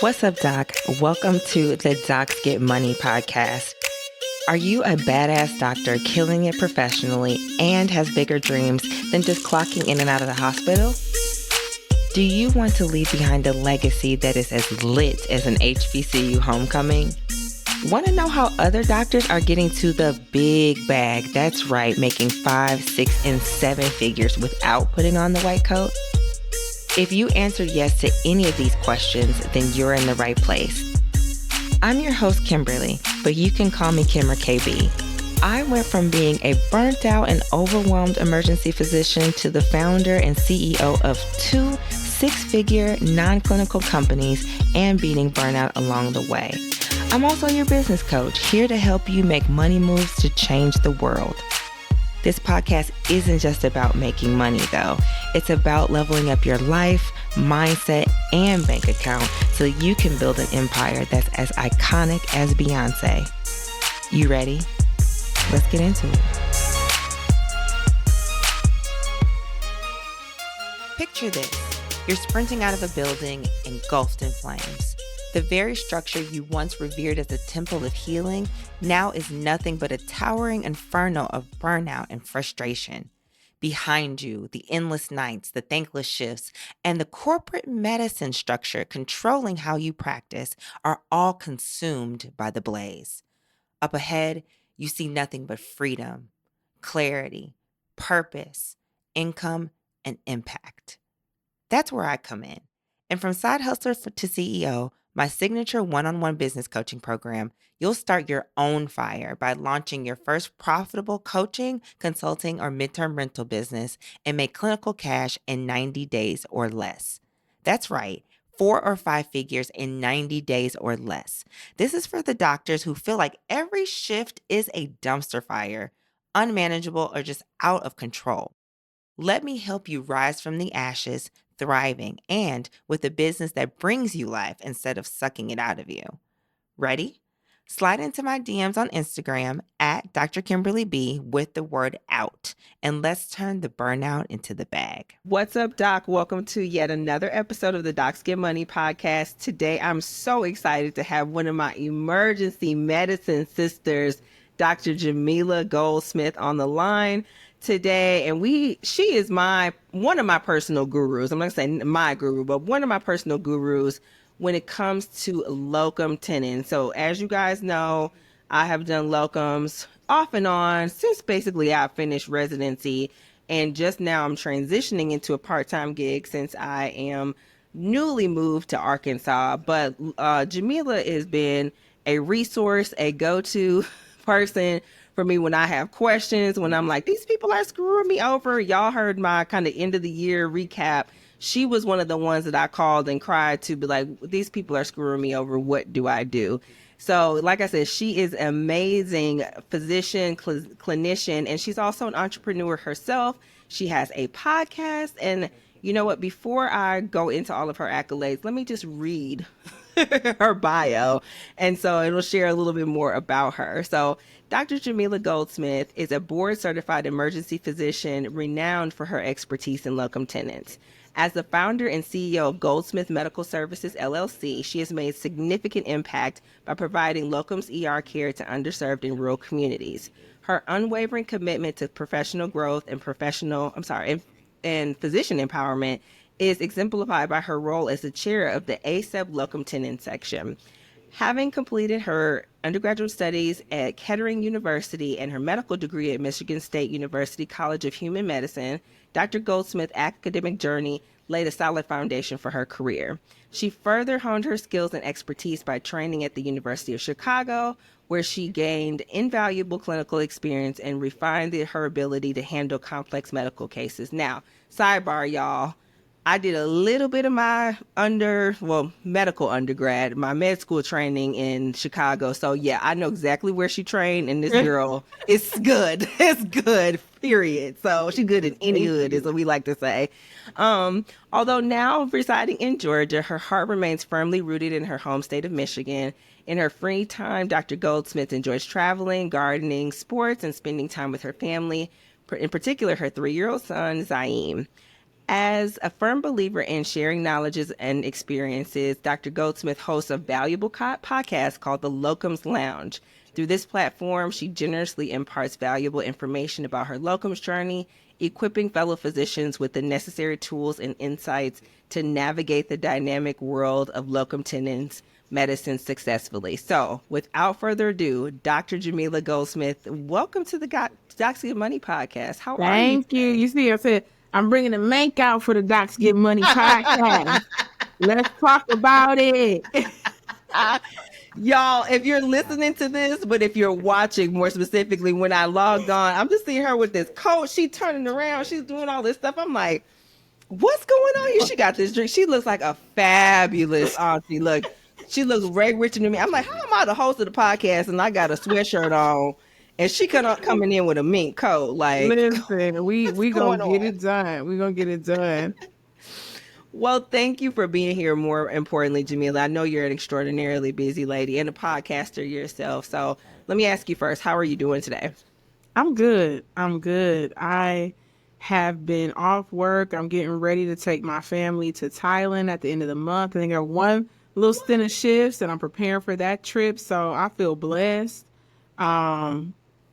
What's up, Doc? Welcome to the Docs Get Money podcast. Are you a badass doctor killing it professionally and has bigger dreams than just clocking in and out of the hospital? Do you want to leave behind a legacy that is as lit as an HBCU homecoming? Want to know how other doctors are getting to the big bag? That's right, making 5, 6, and 7 figures without putting on the white coat? If you answered yes to any of these questions, then you're in the right place. I'm your host, Kimberly, but you can call me Kim or KB. I went from being a burnt out and overwhelmed emergency physician to the founder and CEO of 2 6-figure non-clinical companies and beating burnout along the way. I'm also your business coach, here to help you make money moves to change the world. This podcast isn't just about making money, though. It's about leveling up your life, mindset, and bank account so you can build an empire that's as iconic as Beyonce. You ready? Let's get into it. Picture this. You're sprinting out of a building engulfed in flames. The very structure you once revered as a temple of healing now is nothing but a towering inferno of burnout and frustration. Behind you, the endless nights, the thankless shifts, and the corporate medicine structure controlling how you practice are all consumed by the blaze. Up ahead, you see nothing but freedom, clarity, purpose, income, and impact. That's where I come in. And from side hustler to CEO, my signature one-on-one business coaching program, you'll start your own fire by launching your first profitable coaching, consulting, or midterm rental business and make clinical cash in 90 days or less. That's right, 4 or 5 figures in 90 days or less. This is for the doctors who feel like every shift is a dumpster fire, unmanageable, or just out of control. Let me help you rise from the ashes, thriving, and with a business that brings you life instead of sucking it out of you. Ready? Slide into my DMs on Instagram at Dr. Kimberly B with the word out, and let's turn the burnout into the bag. What's up, Doc? Welcome to yet another episode of the Docs Get Money podcast. Today, I'm so excited to have one of my emergency medicine sisters, Dr. Jamila Goldsmith, on the line today, and she is one of my personal gurus. I'm not saying my guru, but one of my personal gurus when it comes to locum tenens. So as you guys know, I have done locums off and on since basically I finished residency, and just now I'm transitioning into a part-time gig since I am newly moved to Arkansas. But Jamila has been a resource, a go-to person for me when I have questions, when I'm like, these people are screwing me over. Y'all heard my kind of end of the year recap. She was one of the ones that I called and cried to, be like, these people are screwing me over. What do I do? So like I said, she is an amazing physician, clinician, and she's also an entrepreneur herself. She has a podcast. And you know what? Before I go into all of her accolades, let me just read her bio. And so it'll share a little bit more about her. So Dr. Jamila Goldsmith is a board-certified emergency physician renowned for her expertise in locum tenens. As the founder and CEO of Goldsmith Medical Services, LLC, she has made significant impact by providing locums ER care to underserved and rural communities. Her unwavering commitment to professional growth and and physician empowerment is exemplified by her role as the chair of the ACEP Locum Tenens section. Having completed her undergraduate studies at Kettering University and her medical degree at Michigan State University College of Human Medicine, Dr. Goldsmith's academic journey laid a solid foundation for her career. She further honed her skills and expertise by training at the University of Chicago, where she gained invaluable clinical experience and refined her ability to handle complex medical cases. Now, sidebar, y'all. I did a little bit of my medical undergrad, my med school training in Chicago. So yeah, I know exactly where she trained, and this girl is good. It's good, period. So she's good in any hood, is what we like to say. Although now residing in Georgia, her heart remains firmly rooted in her home state of Michigan. In her free time, Dr. Goldsmith enjoys traveling, gardening, sports, and spending time with her family, in particular her 3-year-old son, Zaim. As a firm believer in sharing knowledges and experiences, Dr. Goldsmith hosts a valuable podcast called the Locums Lounge. Through this platform, she generously imparts valuable information about her locums journey, equipping fellow physicians with the necessary tools and insights to navigate the dynamic world of locum tenens medicine successfully. So, without further ado, Dr. Jamila Goldsmith, welcome to the Docs Get Money podcast. How are you? Thank you. You see, I said, I'm bringing the mank out for the Docs Get Money podcast. Let's talk about it. Y'all, if you're listening to this, but if you're watching more specifically, when I logged on, I'm just seeing her with this coat. She turning around. She's doing all this stuff. I'm like, what's going on here? She got this drink. She looks like a fabulous auntie. Look, she looks way richer than me. I'm like, how am I the host of the podcast and I got a sweatshirt on? And she coming in with a mink coat. Like, listen, we gonna get it done. We gonna get it done. Well, thank you for being here. More importantly, Jamila, I know you're an extraordinarily busy lady and a podcaster yourself. So let me ask you first, how are you doing today? I'm good. I have been off work. I'm getting ready to take my family to Thailand at the end of the month. I think I got one little stint of shifts and I'm preparing for that trip. So I feel blessed.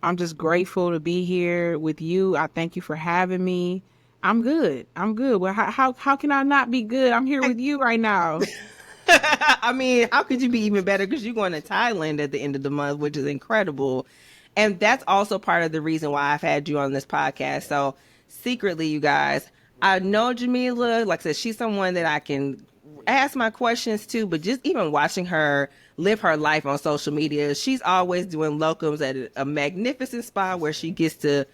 I'm just grateful to be here with you. I thank you for having me. I'm good. Well, how can I not be good? I'm here with you right now. I mean, how could you be even better? Because you're going to Thailand at the end of the month, which is incredible. And that's also part of the reason why I've had you on this podcast. So secretly, you guys, I know Jamila, like I said, she's someone that I can ask my questions to, but just even watching her live her life on social media, she's always doing locums at a magnificent spot where she gets to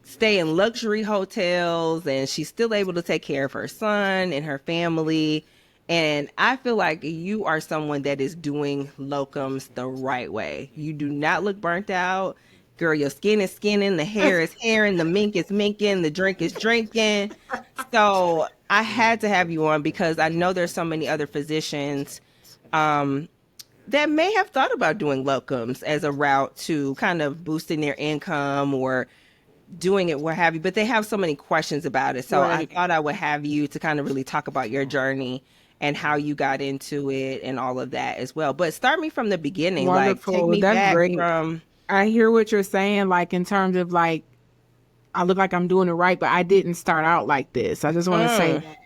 stay in luxury hotels and she's still able to take care of her son and her family. And I feel like you are someone that is doing locums the right way. You do not look burnt out. Girl, your skin is skinning, the hair is hairing, the mink is minking, the drink is drinking. So I had to have you on because I know there's so many other physicians that may have thought about doing locums as a route to kind of boosting their income or doing it, what have you, but they have so many questions about it. So right. I thought I would have you to kind of really talk about your journey and how you got into it and all of that as well. But start me from the beginning. Wonderful. Like, take me That's back great. from... I hear what you're saying, like in terms of like, I look like I'm doing it right, but I didn't start out like this. I just want to say that,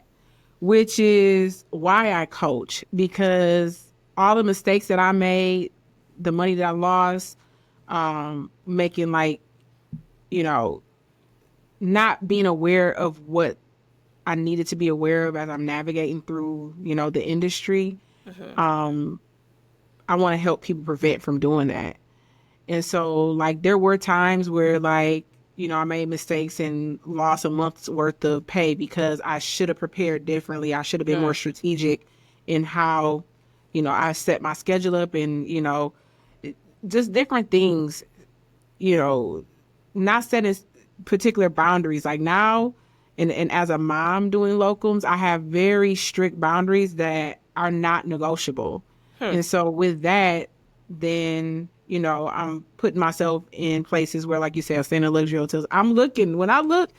which is why I coach, because all the mistakes that I made, the money that I lost, making like, you know, not being aware of what I needed to be aware of as I'm navigating through, you know, the industry. I want to help people prevent from doing that. And so like there were times where like, you know, I made mistakes and lost a month's worth of pay because I should have prepared differently. I should have been more strategic in how, you know, I set my schedule up and, you know, just different things, you know, not setting particular boundaries. Like now, and as a mom doing locums, I have very strict boundaries that are not negotiable. And so with that, then, you know, I'm putting myself in places where, like you said, I'm staying in luxury hotels. When I look,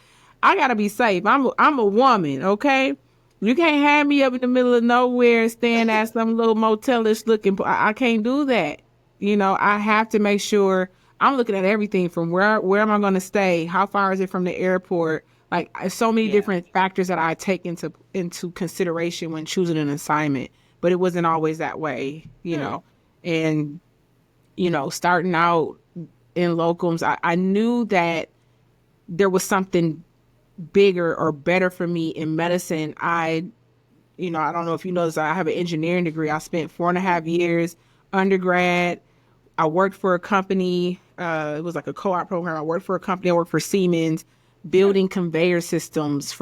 I gotta be safe. I'm a woman, okay? You can't have me up in the middle of nowhere staying at some little motelish looking. I can't do that. You know, I have to make sure I'm looking at everything from where am I going to stay? How far is it from the airport? Like so many different factors that I take into consideration when choosing an assignment, but it wasn't always that way, you know, and, you know, starting out in locums, I knew that there was something bigger or better for me in medicine. I don't know if you know this, I have an engineering degree. I spent 4.5 years undergrad. I worked for a company. It was like a co-op program. I worked for a company. I worked for Siemens, building conveyor systems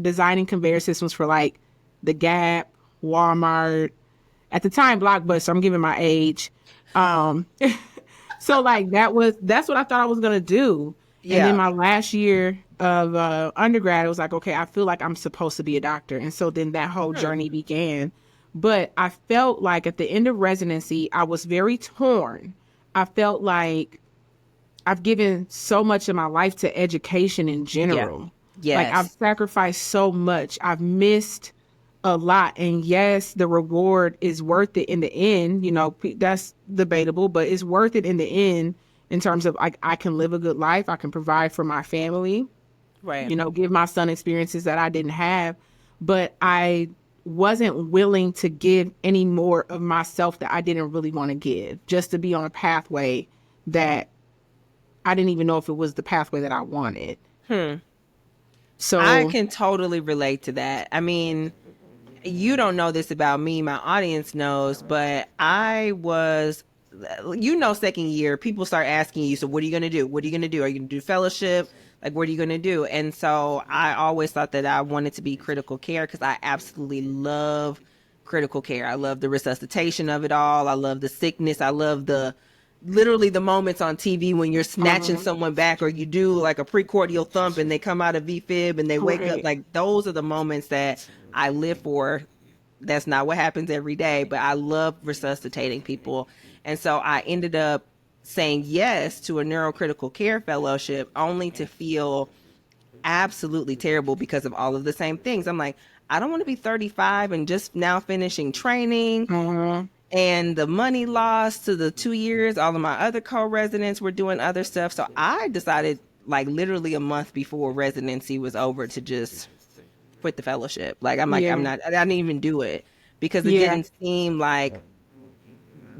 designing conveyor systems for like the Gap, Walmart, at the time Blockbuster. I'm giving my age. So like that's what I thought I was gonna do. Yeah. And then my last year of undergrad, it was like, okay, I feel like I'm supposed to be a doctor. And so then that whole journey began. But I felt like at the end of residency, I was very torn. I felt like I've given so much of my life to education in general. Like, I've Yes. sacrificed so much. I've missed a lot. And yes, the reward is worth it in the end. You know, that's debatable, but it's worth it in the end in terms of like, I can live a good life. I can provide for my family, Right. you know, give my son experiences that I didn't have. But I wasn't willing to give any more of myself that I didn't really want to give, just to be on a pathway that I didn't even know if it was the pathway that I wanted. I So, can totally relate to that. I mean, you don't know this about me, my audience knows, but I was, second year, people start asking you, so what are you going to do? What are you going to do? Are you going to do fellowship? Like, what are you going to do? And so I always thought that I wanted to be critical care because I absolutely love critical care. I love the resuscitation of it all. I love the sickness. I love literally the moments on TV when you're snatching someone back, or you do like a precordial thump and they come out of VFib and they wake up. right. Like, those are the moments that I live for. That's not what happens every day, but I love resuscitating people. And so I ended up saying yes to a neurocritical care fellowship only to feel absolutely terrible because of all of the same things. I'm like, I don't want to be 35 and just now finishing training, and the money lost to the 2 years. All of my other co-residents were doing other stuff. So I decided, like, literally a month before residency was over, to just quit the fellowship. Like, I'm like, Yeah. I didn't even do it because it Yeah. didn't seem like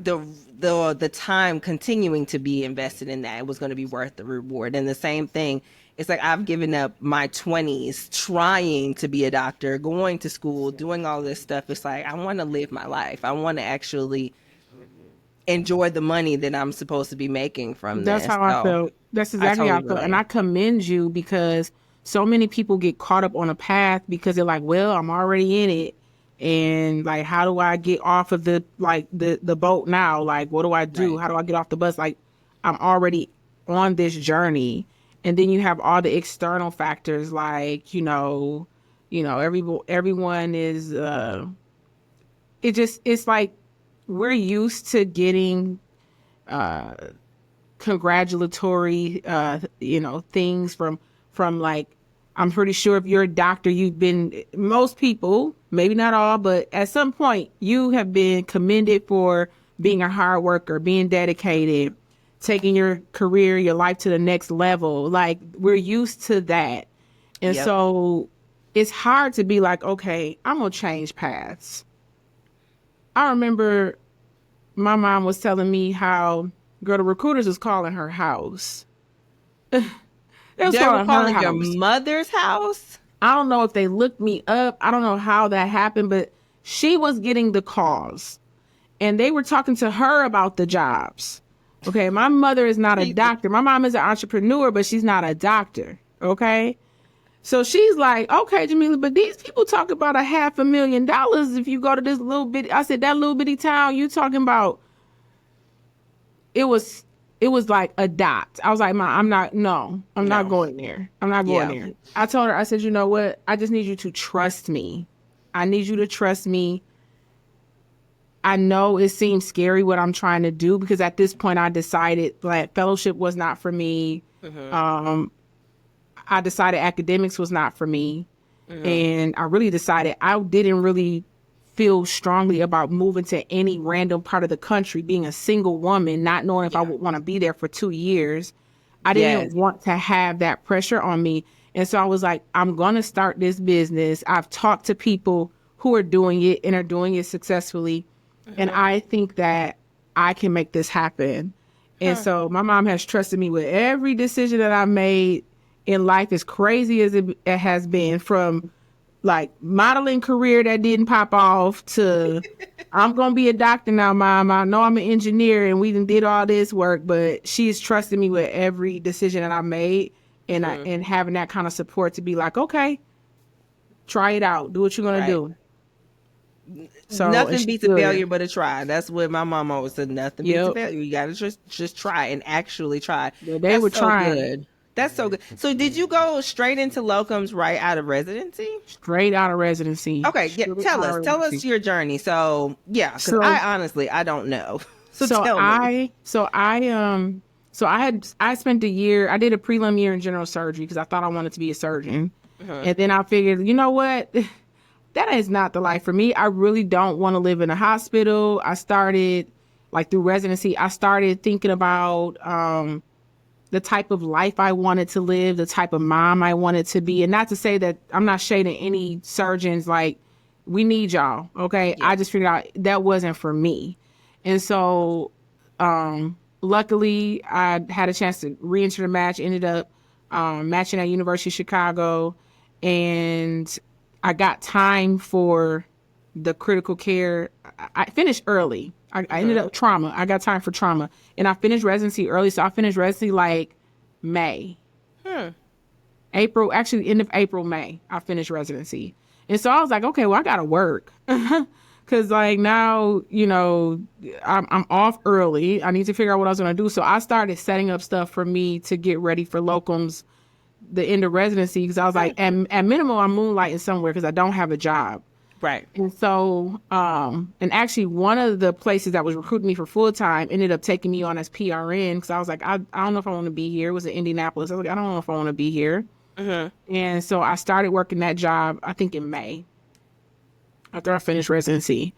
the time continuing to be invested in that, it was going to be worth the reward. And the same thing, it's like I've given up my 20s trying to be a doctor, going to school, doing all this stuff. It's like, I want to live my life. I want to actually enjoy the money that I'm supposed to be making from That's this. how I So felt. That's I exactly how I totally felt. And relate. I commend you because so many people get caught up on a path because they're like, well, I'm already in it. And like, how do I get off of the boat now? Like, what do I do? Right. How do I get off the bus? Like, I'm already on this journey. And then you have all the external factors like, everyone is it's like we're used to getting congratulatory things from like, I'm pretty sure if you're a doctor, most people, maybe not all, but at some point you have been commended for being a hard worker, being dedicated, taking your career, your life to the next level. Like, we're used to that. And Yep. so it's hard to be like, okay, I'm gonna change paths. I remember my mom was telling me how, girl, the recruiters was calling her house. They was They were calling her calling your house. mother's house? I don't know if they looked me up. I don't know how that happened, but she was getting the calls and they were talking to her about the jobs. Okay. My mother is not a Jesus. doctor. My mom is an entrepreneur, but she's not a doctor. Okay. So she's like, okay, Jamila, but these people talk about $500,000 if you go to this little bit. I said, that little bitty town you talking about, it was like a dot. I was like, Ma, I'm not No. going there. I'm not going Yeah. there. I told her, I said, you know what? I just need you to trust me. I need you to trust me. I know it seems scary what I'm trying to do because at this point I decided that fellowship was not for me. I decided academics was not for me. And I really decided I didn't really feel strongly about moving to any random part of the country, being a single woman, not knowing if I would want to be there for 2 years. I Yes. didn't want to have that pressure on me. And so I was like, I'm going to start this business. I've talked to people who are doing it and are doing it successfully. And I think that I can make this happen. And so my mom has trusted me with every decision that I've made in life, as crazy as it has been, from like modeling career that didn't pop off to I'm going to be a doctor now, Mom. I know I'm an engineer and we did all this work, but she's trusted me with every decision that I made, and and having that kind of support to be like, okay, try it out. Do what you're going Right. to do. So, and Nothing she's beats a good. failure but a try. That's what my mom always said. Nothing beats a Yep. failure. You gotta just try and actually try. Yeah, they That's were so trying. good. That's so good. So did you go straight into locums right out of residency? Straight out of residency. Okay, yeah. Straight Tell out of us residency. your journey. So yeah, because So- I honestly I don't know. So So tell me. I spent a year, I did a prelim year in general surgery because I thought I wanted to be a surgeon. And then I figured, you know what? That is not the life for me. I really don't want to live in a hospital. I started, like through residency, I started thinking about the type of life I wanted to live, the type of mom I wanted to be. And not to say that I'm not shading any surgeons, like, we need y'all, okay? Yeah. I just figured out that wasn't for me. And so luckily, I had a chance to re-enter the match, ended up matching at University of Chicago, and I got time for the critical care. I finished early. I ended up trauma. I got time for trauma. And I finished residency early, so I finished residency like May. April, actually end of April, May, I finished residency. And so I was like, okay, well, I got to work. Because like now, you know, I'm off early. I need to figure out what I was going to do. So I started setting up stuff for me to get ready for locums, the end of residency. Because I was like, at minimum, I'm moonlighting somewhere because I don't have a job. Right. And so, and actually one of the places that was recruiting me for full time ended up taking me on as PRN because I was like, I don't know if I want to be here. It was in Indianapolis. I was like, I don't know if I want to be here. And so I started working that job, I think in May, after I finished residency.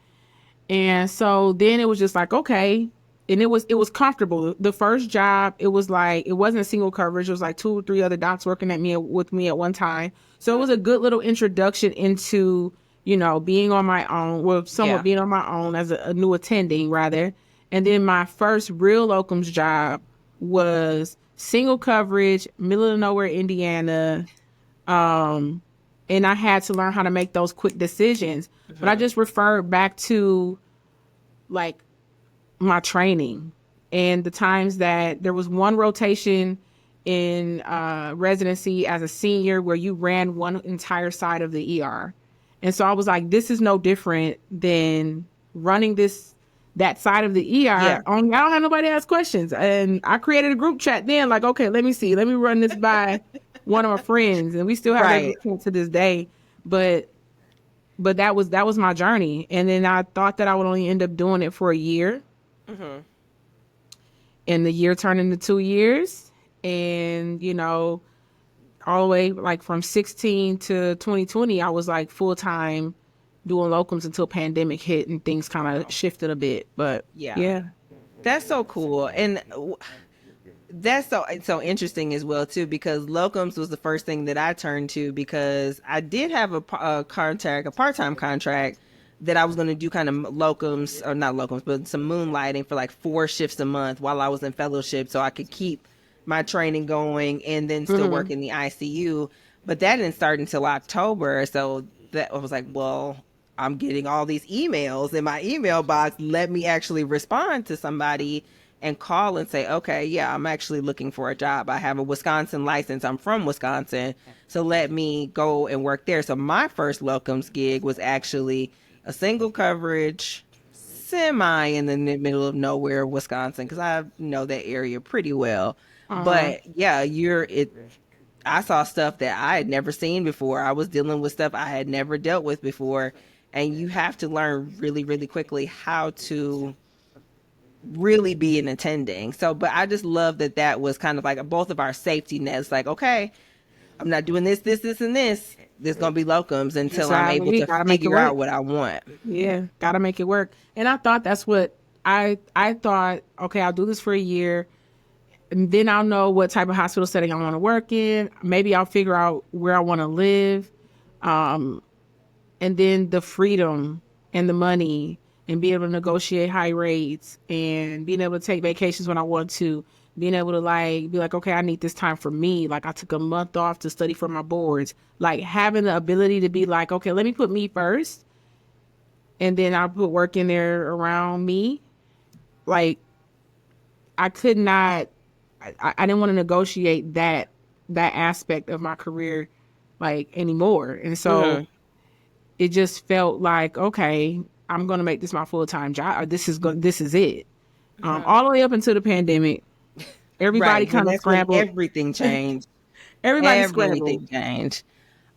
And so then it was just like, okay. And it was comfortable. The first job, it was like, it wasn't a single coverage. It was like 2 or 3 other docs working with me at one time. So it was a good little introduction into, you know, being on my own, well, somewhat being on my own as a new attending rather. And then my first real locums job was single coverage, middle of nowhere, Indiana. And I had to learn how to make those quick decisions. But I just referred back to like my training and the times that there was one rotation in residency as a senior where you ran one entire side of the ER. And so I was like, this is no different than running that side of the ER. Yeah. Only I don't have nobody ask questions. And I created a group chat then, like, okay, let me run this by one of my friends. And we still have that group chat to this day. But that was my journey. And then I thought that I would only end up doing it for a year. And the year turned into 2 years. And, you know, all the way like from 16 to 2020, I was like full time doing locums until pandemic hit and things kind of shifted a bit. But yeah, that's so cool. And that's so interesting as well too, because locums was the first thing that I turned to because I did have a part-time contract that I was going to do kind of locums, or not locums, but some moonlighting for like 4 shifts a month while I was in fellowship so I could keep my training going and then still work in the ICU. But that didn't start until October. So that I was like, well, I'm getting all these emails in my email box. Let me actually respond to somebody and call and say, okay, yeah, I'm actually looking for a job. I have a Wisconsin license. I'm from Wisconsin. So let me go and work there. So my first locums gig was actually a single coverage, semi in the middle of nowhere, Wisconsin, because I know that area pretty well. But yeah, I saw stuff that I had never seen before. I was dealing with stuff I had never dealt with before. And you have to learn really, really quickly how to really be an attending. So, but I just love that was kind of like both of our safety nets. Like, okay, I'm not doing this, and this. There's going to be locums until I'm able to figure out what I want. Yeah, got to make it work. And I thought that's what I thought, okay, I'll do this for a year. And then I'll know what type of hospital setting I want to work in. Maybe I'll figure out where I want to live. And then the freedom and the money and being able to negotiate high rates and being able to take vacations when I want to, being able to like, be like, okay, I need this time for me. Like I took a month off to study for my boards, like having the ability to be like, okay, let me put me first. And then I'll put work in there around me. Like I could not, I didn't want to negotiate that aspect of my career like anymore. And so it just felt like, okay, I'm going to make this my full-time job. This is it. All the way up until the pandemic, everybody kind of scrambled. Everything changed. Everything changed.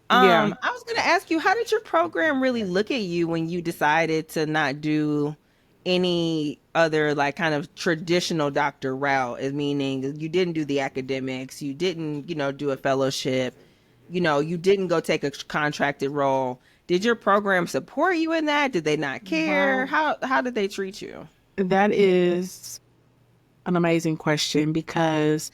I was going to ask you, how did your program really look at you when you decided to not do any other like kind of traditional doctor route? Meaning you didn't do the academics, you didn't, do a fellowship. you didn't go take a contracted role. Did your program support you in that? Did they not care? How did they treat you? That is an amazing question because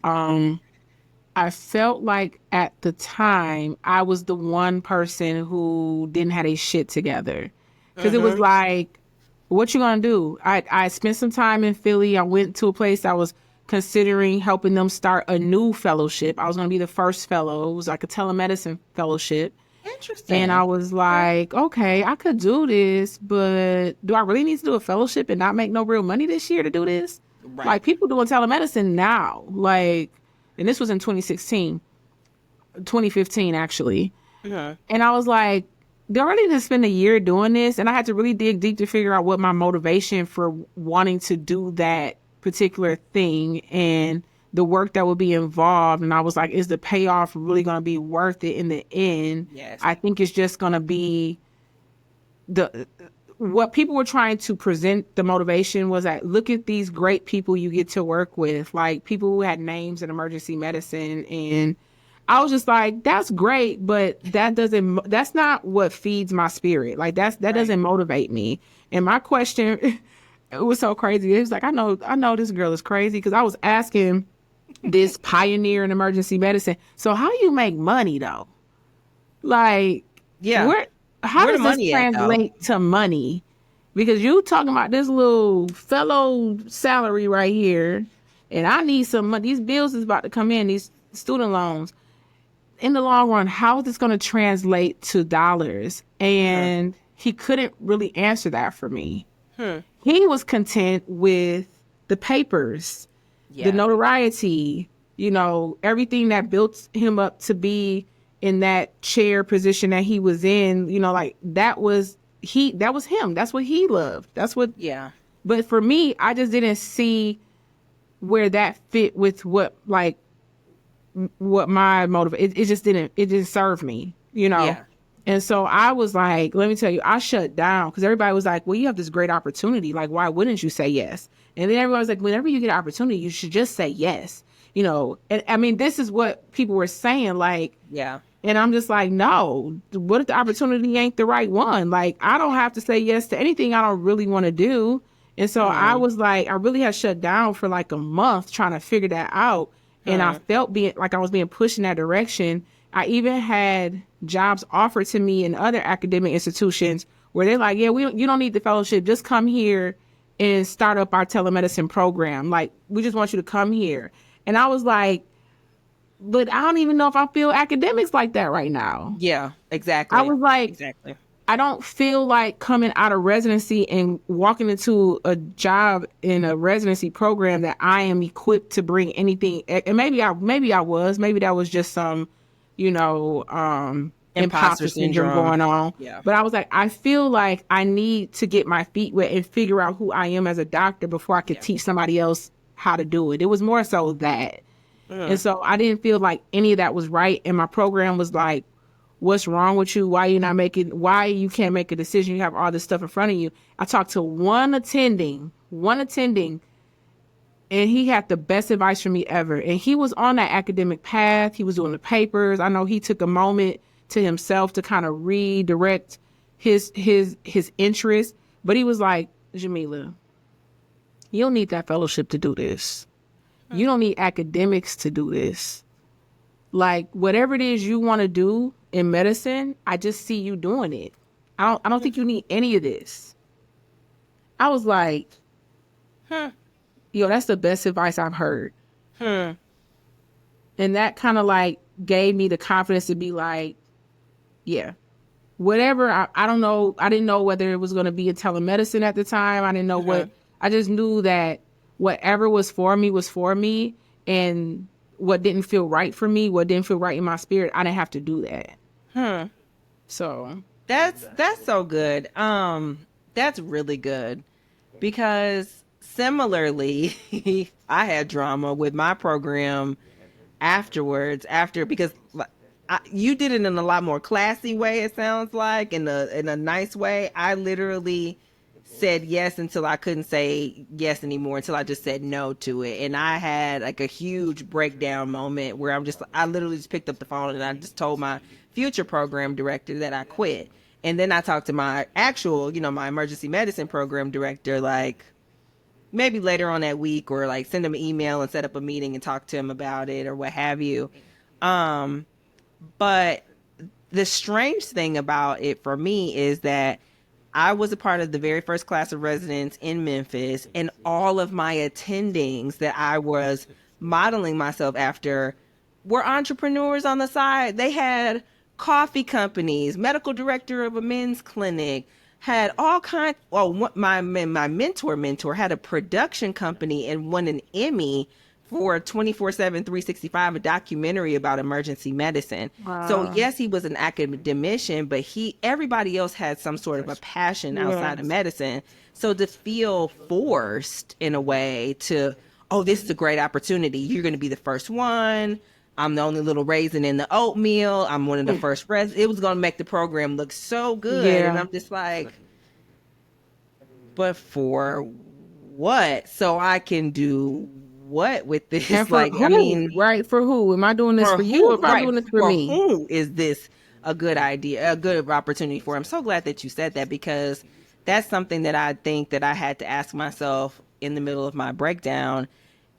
I felt like at the time I was the one person who didn't have a shit together. Because it was like, what you gonna do? I spent some time in Philly. I went to a place I was considering helping them start a new fellowship. I was gonna be the first fellow. It was like a telemedicine fellowship. Interesting. And I was like, okay, I could do this, but do I really need to do a fellowship and not make no real money this year to do this? Right. Like, people doing telemedicine now, like, and this was in 2016, 2015, actually. And I was like, do I really need to spend a year doing this? And I had to really dig deep to figure out what my motivation for wanting to do that particular thing and the work that would be involved. And I was like, is the payoff really going to be worth it in the end? Yes. I think it's just going to be what people were trying to present. The motivation was that, look at these great people you get to work with, like people who had names in emergency medicine. And I was just like, that's great, but that's not what feeds my spirit. Like that doesn't motivate me. And my question, it was so crazy. It was like, I know this girl is crazy, because I was asking this pioneer in emergency medicine, so how you make money though? Like, how does this translate to money? Because you talking about this little fellow salary right here, and I need some money. These bills is about to come in, these student loans. In the long run, how is this going to translate to dollars? And he couldn't really answer that for me. He was content with the papers, the notoriety, everything that built him up to be in that chair position that he was in, like that was him. That's what he loved. That's what, But for me, I just didn't see where that fit with what my motive, it didn't serve me, And so I was like, let me tell you, I shut down, because everybody was like, well, you have this great opportunity. Like, why wouldn't you say yes? And then everyone was like, whenever you get an opportunity, you should just say yes. And I mean, this is what people were saying. Like, and I'm just like, no, what if the opportunity ain't the right one? Like, I don't have to say yes to anything I don't really want to do. And so I was like, I really had shut down for like a month trying to figure that out. And I felt I was being pushed in that direction. I even had jobs offered to me in other academic institutions where they're like, yeah, you don't need the fellowship. Just come here and start up our telemedicine program. Like, we just want you to come here. And I was like, but I don't even know if I feel academics like that right now. Yeah, exactly. I was like, I don't feel like coming out of residency and walking into a job in a residency program that I am equipped to bring anything. And maybe that was just some, imposter syndrome going on. Yeah. But I was like, I feel like I need to get my feet wet and figure out who I am as a doctor before I could teach somebody else how to do it. It was more so that. And so I didn't feel like any of that was right. And my program was like, what's wrong with you? Why you can't make a decision? You have all this stuff in front of you. I talked to one attending, and he had the best advice for me ever. And he was on that academic path. He was doing the papers. I know he took a moment to himself to kind of redirect his interest. But he was like, Jamila, you don't need that fellowship to do this. You don't need academics to do this. Like, whatever it is you want to do in medicine, I just see you doing it. I don't think you need any of this. I was like, yo, that's the best advice I've heard. And that kind of like gave me the confidence to be like, yeah, whatever. I don't know. I didn't know whether it was going to be in telemedicine at the time. I didn't know what. I just knew that whatever was for me, and what didn't feel right for me, what didn't feel right in my spirit, I didn't have to do that. So that's so good. That's really good, because similarly, I had drama with my program afterwards. Because you did it in a lot more classy way. It sounds like in a nice way. I literally said yes until I couldn't say yes anymore, until I just said no to it. And I had like a huge breakdown moment where I literally just picked up the phone and I just told my future program director that I quit. And then I talked to my actual, my emergency medicine program director, like maybe later on that week, or like send him an email and set up a meeting and talk to him about it or what have you. But the strange thing about it for me is that I was a part of the very first class of residents in Memphis, and all of my attendings that I was modeling myself after were entrepreneurs on the side. They had coffee companies, medical director of a men's clinic, had all kinds. Well, my mentor had a production company and won an Emmy for 24/7, 365, a documentary about emergency medicine. Wow. So yes, he was an academician, but everybody else had some sort of a passion outside of medicine. So to feel forced in a way to, oh, this is a great opportunity. You're going to be the first one. I'm the only little raisin in the oatmeal. I'm one of the first it was going to make the program look so good. Yeah. And I'm just like, but for what? So I can do what with this? Like, who? I mean, right? For who? Am I doing this for you, or am I doing this for me? Who is this a good idea, a good opportunity for? I'm so glad that you said that, because that's something that I think that I had to ask myself in the middle of my breakdown.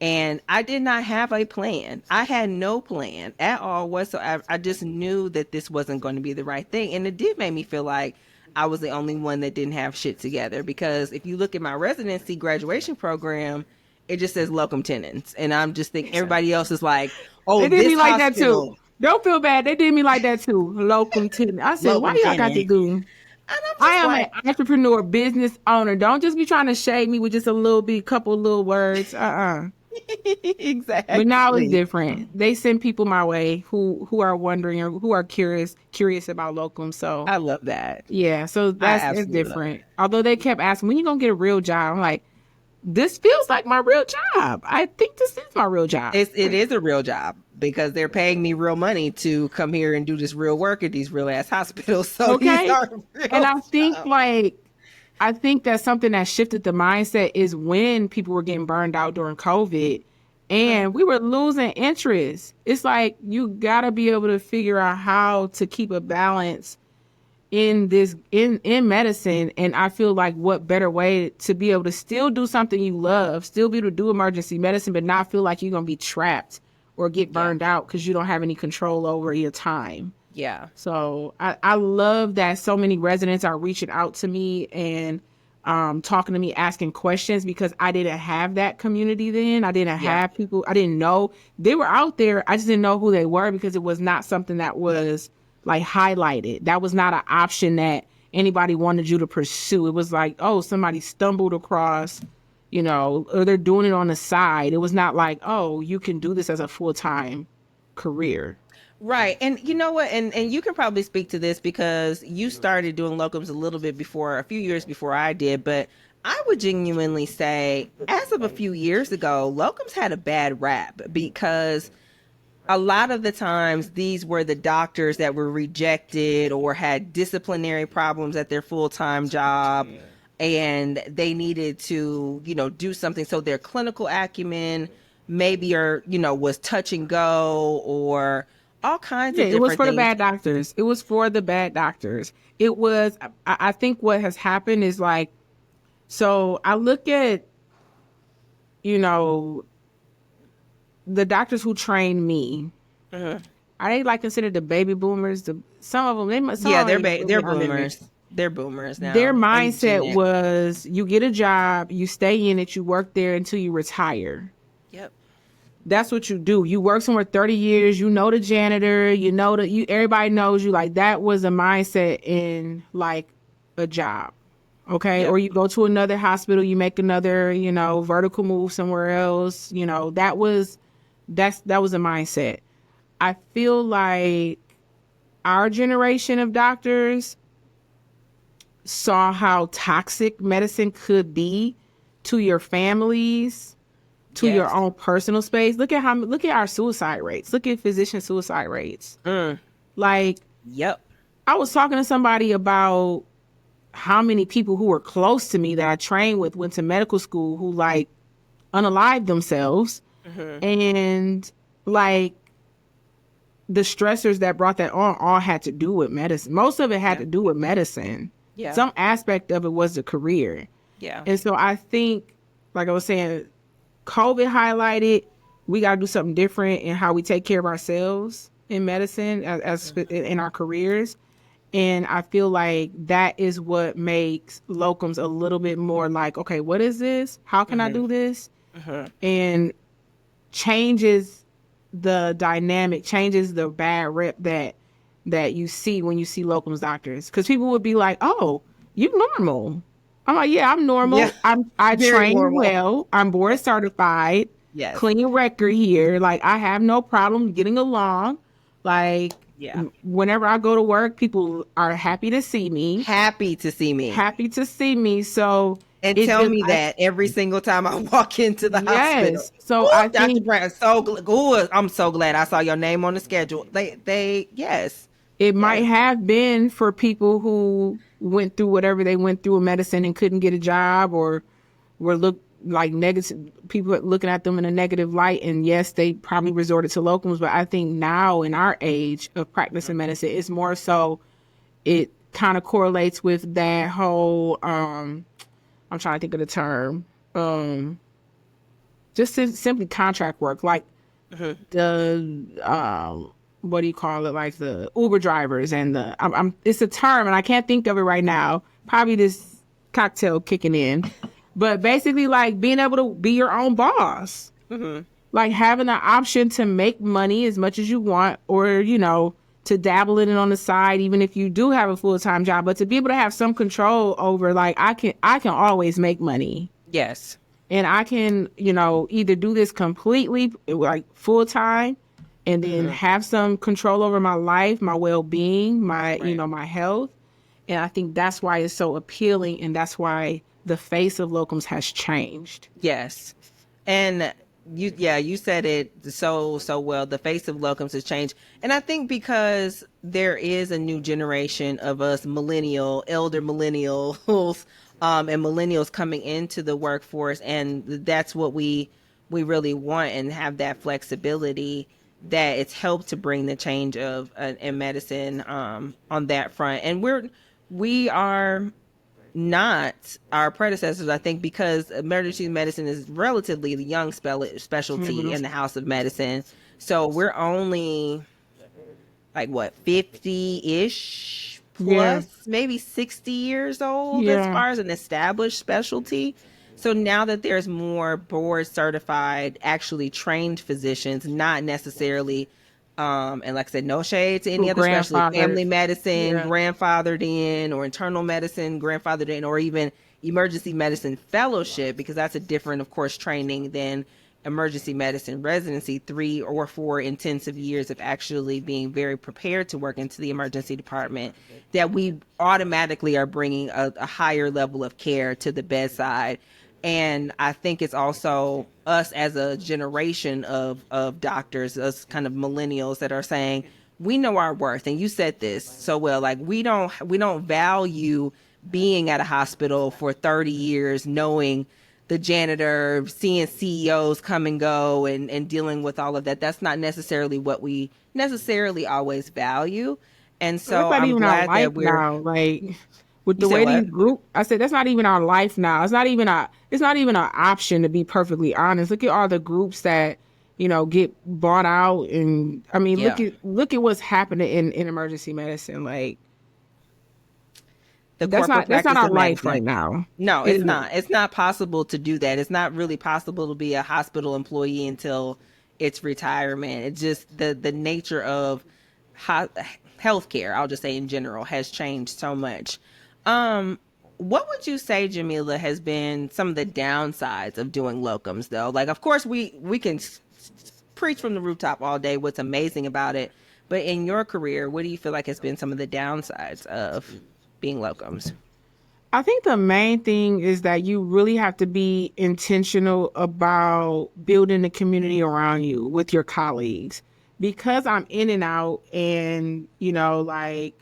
And I did not have a plan. I had no plan at all whatsoever. I just knew that this wasn't going to be the right thing. And it did make me feel like I was the only one that didn't have shit together. Because if you look at my residency graduation program, it just says Locum Tenens. And I'm just thinking everybody else is like, oh, they did me like that hospital. too. Don't feel bad. They did me like that too. Locum Tenens. I said, why y'all got to do? I am an entrepreneur, business owner. Don't just be trying to shade me with just couple little words. Exactly. But now it's different. They send people my way who are wondering or who are curious about Locum. So I love that. Yeah, so it's different. Although they kept asking, when you gonna get a real job? I'm like, this feels like my real job. I think this is my real job. It is a real job, because they're paying me real money to come here and do this real work at these real ass hospitals. So okay. And I think that's something that shifted the mindset is when people were getting burned out during COVID and we were losing interest. It's like, you gotta be able to figure out how to keep a balance in medicine. And I feel like what better way to be able to still do something you love, still be able to do emergency medicine, but not feel like you're going to be trapped or get burned out because you don't have any control over your time. Yeah. So I love that so many residents are reaching out to me and talking to me, asking questions, because I didn't have that community then. I didn't have people. I didn't know. They were out there. I just didn't know who they were because it was not something that was like highlighted. That was not an option that anybody wanted you to pursue. It was like, oh, somebody stumbled across, or they're doing it on the side. It was not like, oh, you can do this as a full-time career. Right. And you know what? And you can probably speak to this because you started doing locums a few years before I did. But I would genuinely say, as of a few years ago, locums had a bad rap because a lot of the times these were the doctors that were rejected or had disciplinary problems at their full-time job. And they needed to, do something. So their clinical acumen maybe was touch and go, or all kinds of different things. It was for the bad doctors. It was for the bad doctors. It was, I think what has happened is like, so I look at, the doctors who trained me. Are they like considered the baby boomers? Some of them, they're boomers. They're boomers now. Their mindset was, you get a job, you stay in it, you work there until you retire. Yep. That's what you do. You work somewhere 30 years, the janitor, everybody knows you. Like, that was a mindset in like a job. Okay. Yep. Or you go to another hospital, you make another, vertical move somewhere else. That was a mindset. I feel like our generation of doctors saw how toxic medicine could be to your families, to your own personal space. Look at our suicide rates. Look at physician suicide rates. Like, yep. I was talking to somebody about how many people who were close to me that I trained with went to medical school who like unalived themselves. And like the stressors that brought that on all had to do with medicine. Most of it had to do with medicine. Yeah. Some aspect of it was the career. Yeah. And so I think, like I was saying, COVID highlighted we got to do something different in how we take care of ourselves in medicine as in our careers. And I feel like that is what makes locums a little bit more like, okay, what is this? How can I do this? And changes the dynamic, changes the bad rep that you see when you see locums doctors. Because people would be like, oh, you normal. I'm like, yeah, I'm normal. Yeah. I Very train normal. well. I'm board certified. Yes. Clean record here. Like, I have no problem getting along. Like, whenever I go to work, people are happy to see me. Happy to see me. So, and tell me that every single time I walk into the hospital. So I think Dr. Brown, I'm so glad I saw your name on the schedule. They yes. It might have been for people who went through whatever they went through in medicine and couldn't get a job or were looked like negative, people looking at them in a negative light. And yes, they probably resorted to locums. But I think now in our age of practicing medicine, it's more so it kind of correlates with that whole, I'm trying to think of the term, just simply contract work, like the, what do you call it? Like the Uber drivers and it's a term and I can't think of it right now. Probably this cocktail kicking in, but basically like being able to be your own boss, like having the option to make money as much as you want, or, you know, to dabble in it on the side, even if you do have a full-time job, but to be able to have some control over, like, I can always make money. Yes. And I can, you know, either do this completely like full-time and then have some control over my life, my well-being, my, you know, my health. And I think that's why it's so appealing. And that's why the face of locums has changed. Yes. And you said it so well. The face of locums has changed. And I think because there is a new generation of us elder millennials, and millennials coming into the workforce. And that's what we really want, and have that flexibility, that it's helped to bring the change of in medicine on that front. And we are not our predecessors, I think, because emergency medicine is relatively the young specialty in the house of medicine. So we're only like 50-ish plus, maybe 60 years old as far as an established specialty. So now that there's more board certified, actually trained physicians, not necessarily, and like I said, no shade to any other specialty, family medicine, grandfathered in, or internal medicine, grandfathered in, or even emergency medicine fellowship, because that's a different, of course, training than emergency medicine residency, 3 or 4 intensive years of actually being very prepared to work into the emergency department, that we automatically are bringing a higher level of care to the bedside. And I think it's also us as a generation of doctors, us kind of millennials, that are saying, we know our worth. And you said this so well, like we don't value being at a hospital for 30 years, knowing the janitor, seeing CEOs come and go, and dealing with all of that. That's not necessarily what we necessarily always value. And so I'm glad that we're now, like, with the way these group, I said, that's not even our life now. It's not even an option, to be perfectly honest. Look at all the groups that, you know, get bought out. And I mean, look at what's happening in emergency medicine. Like, that's not our life right now. No, it's not. It's not possible to do that. It's not really possible to be a hospital employee until it's retirement. It's just the nature of healthcare, I'll just say in general, has changed so much. What would you say, Jamila, has been some of the downsides of doing locums, though? Like, of course, we can preach from the rooftop all day what's amazing about it, but in your career, what do you feel like has been some of the downsides of being locums? I think the main thing is that you really have to be intentional about building the community around you with your colleagues. Because I'm in and out, and, you know, like,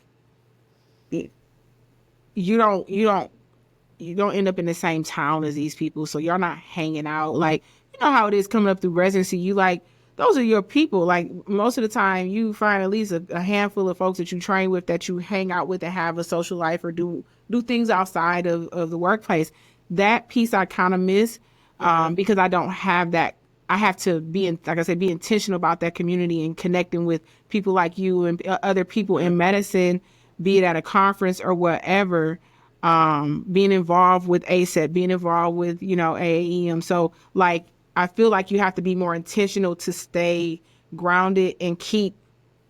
you don't end up in the same town as these people, so you're not hanging out. Like, you know how it is coming up through residency. You like, those are your people. Like, most of the time, you find at least a handful of folks that you train with, that you hang out with, that have a social life or do things outside of the workplace. That piece I kind of miss, because I don't have that. I have to be, like I said, be intentional about that community and connecting with people like you and other people in medicine, be it at a conference or whatever. Being involved with ASET, being involved with, AAEM. So, like, I feel like you have to be more intentional to stay grounded and keep,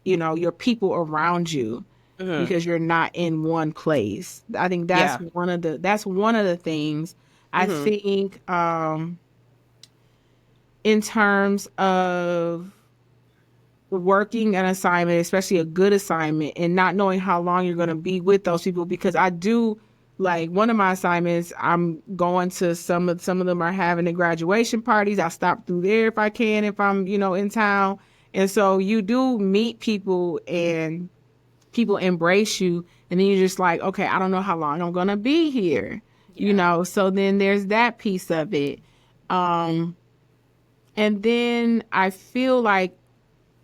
your people around you, because you're not in one place. I think that's one of the things. I think, in terms of working an assignment, especially a good assignment, and not knowing how long you're going to be with those people, because I do, like, one of my assignments, I'm going to some of them are having the graduation parties. I stop through there if I can, if I'm, in town. And so you do meet people and people embrace you. And then you're just like, okay, I don't know how long I'm going to be here, So then there's that piece of it. And then I feel like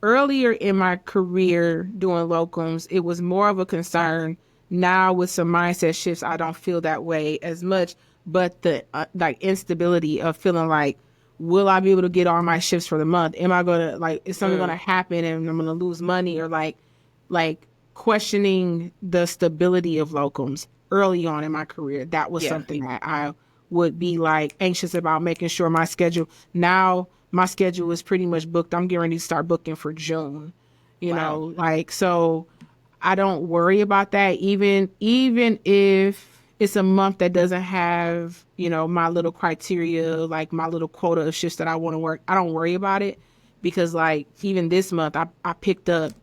earlier in my career doing locums, it was more of a concern. Now with some mindset shifts, I don't feel that way as much, but the like instability of feeling like, will I be able to get all my shifts for the month? Am I going to, like, is something going to happen and I'm going to lose money? Or like questioning the stability of locums early on in my career. That was something that I would be like anxious about, making sure my schedule. Now my schedule is pretty much booked. I'm getting ready to start booking for June, so I don't worry about that. Even if it's a month that doesn't have, my little criteria, like my little quota of shifts that I want to work, I don't worry about it, because like even this month I picked up